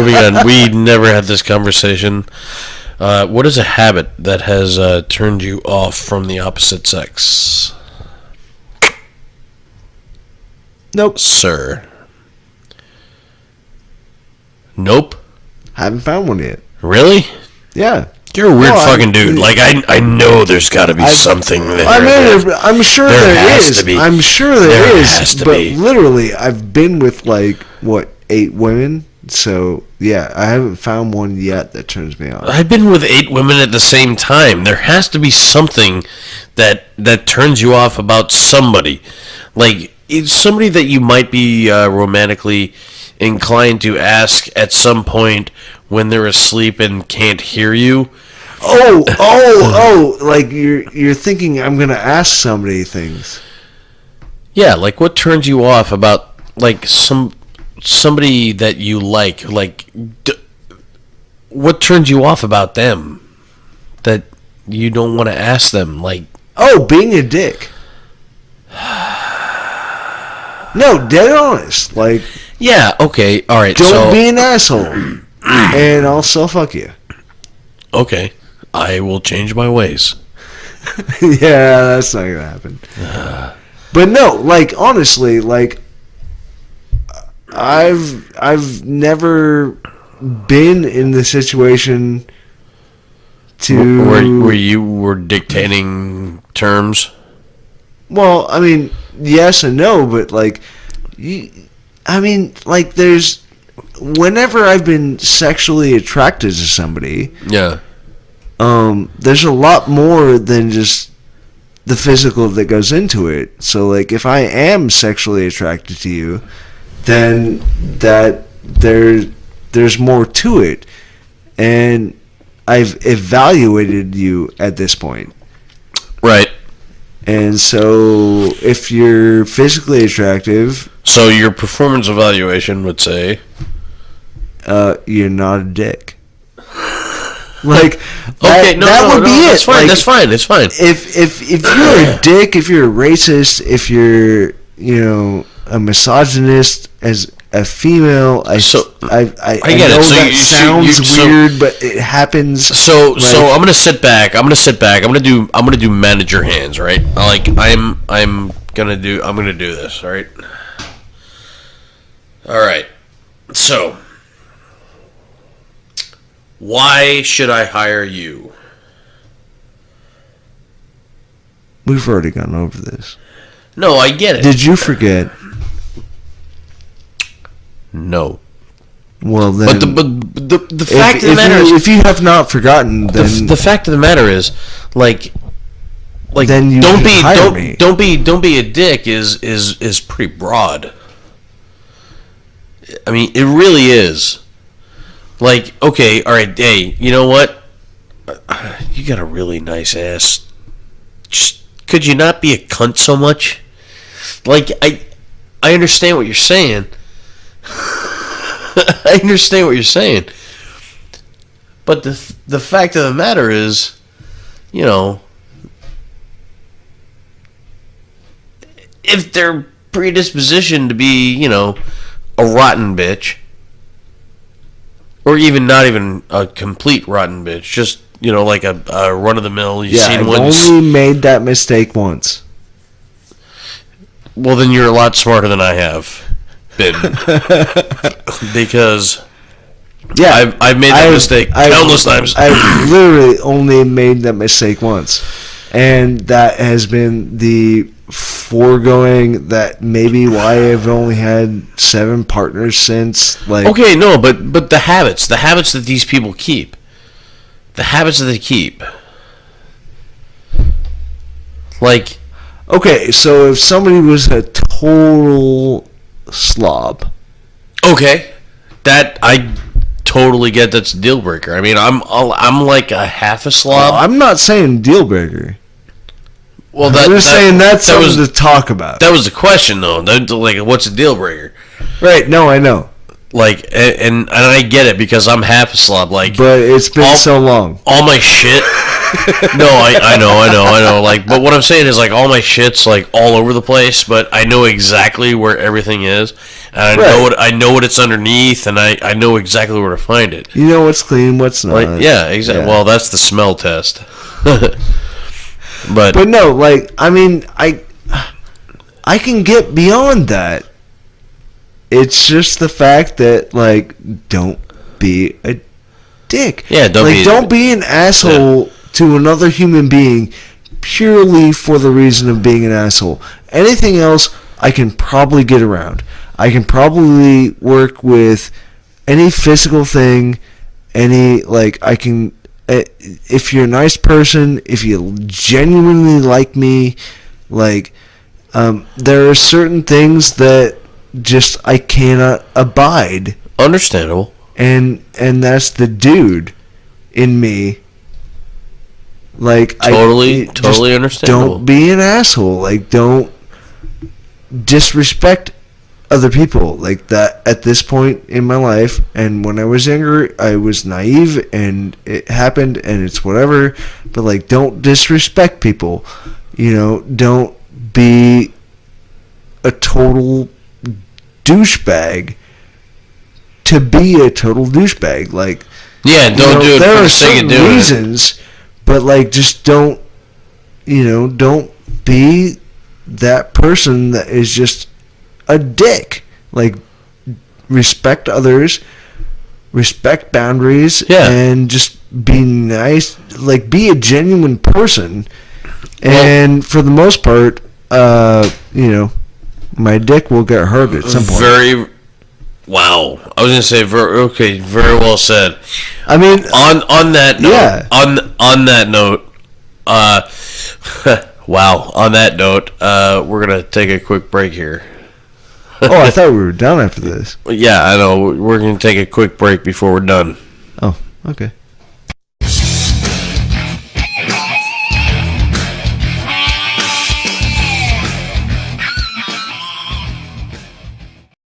We never had this conversation. What is a habit that has turned you off from the opposite sex? Nope. Sir. Nope. Haven't found one yet. Really? Yeah. You're a weird fucking dude. Like, I know there's got to be something there. I mean, I'm sure there is. I'm sure there is. But literally, I've been with, 8 women? So, yeah, I haven't found one yet that turns me off. I've been with 8 women at the same time. There has to be something that turns you off about somebody. Like, it's somebody that you might be romantically inclined to ask at some point when they're asleep and can't hear you. Like you're thinking I'm going to ask somebody things. Yeah, like what turns you off about somebody that you like what turns you off about them that you don't want to ask them, like being a dick. No, dead honest. Like, yeah, okay, all right. Don't be an asshole, and I'll still fuck you. Okay, I will change my ways. Yeah, that's not gonna happen. But no, like honestly, like I've never been in the situation to where you were dictating terms. Well, I mean, yes and no, but there's whenever I've been sexually attracted to somebody, yeah, there's a lot more than just the physical that goes into it. So, like, if I am sexually attracted to you, then there's more to it, and I've evaluated you at this point, right? And so, if you're physically attractive... So, your performance evaluation would say... you're not a dick. Like, okay, that would be it. That's fine, that's fine, that's fine. If you're a dick, if you're a racist, if you're, a misogynist as a female, I get it. So that sounds weird, but it happens. So I'm gonna sit back. I'm gonna do manage your hands, right? Like I'm gonna do this, all right? All right. So why should I hire you? We've already gone over this. No, I get it. Did you forget? No. Well, then... But the fact of the matter is... If you have not forgotten, then... The fact of the matter is, like then you don't be a dick is pretty broad. I mean, it really is. Like, okay, all right, hey, you know what? You got a really nice ass. Just, could you not be a cunt so much? Like, I understand what you're saying. I understand what you're saying. But the fact of the matter is, if they're predispositioned to be, a rotten bitch, or not even a complete rotten bitch, just, like a run-of-the-mill, I've only made that mistake once. Well, then you're a lot smarter than I have been. Because I've made that mistake countless times. I've literally only made that mistake once. And that has been the foregoing that maybe why I've only had 7 partners since. Okay, no, but the habits that these people keep. The habits that they keep. Like... Okay, so if somebody was a total slob. Okay, that I totally get. That's a deal breaker. I mean, I'm like a half a slob. I'm not saying deal breaker. Well, I'm just saying that's something to talk about. That was the question, though. Like, what's a deal breaker? Right. No, I know. Like, and I get it because I'm half a slob. Like, but it's been so long. All my shit. No, I know. Like, but what I'm saying is, like, all my shit's like all over the place. But I know exactly where everything is, and I know what it's underneath, and I know exactly where to find it. You know what's clean, what's not. Like, yeah, exactly. Yeah. Well, that's the smell test. but no, like, I mean, I can get beyond that. It's just the fact that, like, don't be a dick. Yeah, don't be an asshole to another human being purely for the reason of being an asshole. Anything else, I can probably get around. I can probably work with any physical thing, I can, if you're a nice person, if you genuinely like me, like, there are certain things that just I cannot abide. Understandable. And that's the dude in me. Like, totally understandable. Don't be an asshole. Like, don't disrespect other people like that. At this point in my life, and when I was younger, I was naive, and it happened, and it's whatever. But, like, don't disrespect people. You know, don't be a total douchebag to be a total douchebag. Like, yeah, don't do it there for are the sake of doing reasons, but, like, just don't be that person that is just a dick. Like, respect others, respect boundaries, and just be nice. Like, be a genuine person. And for the most part, my dick will get hurt at some point. Wow. I was gonna say very well said. I mean, on that note, yeah. on that note, wow. On that note, we're gonna take a quick break here. Oh, I thought we were done after this. Yeah, I know. We're gonna take a quick break before we're done. Oh, okay.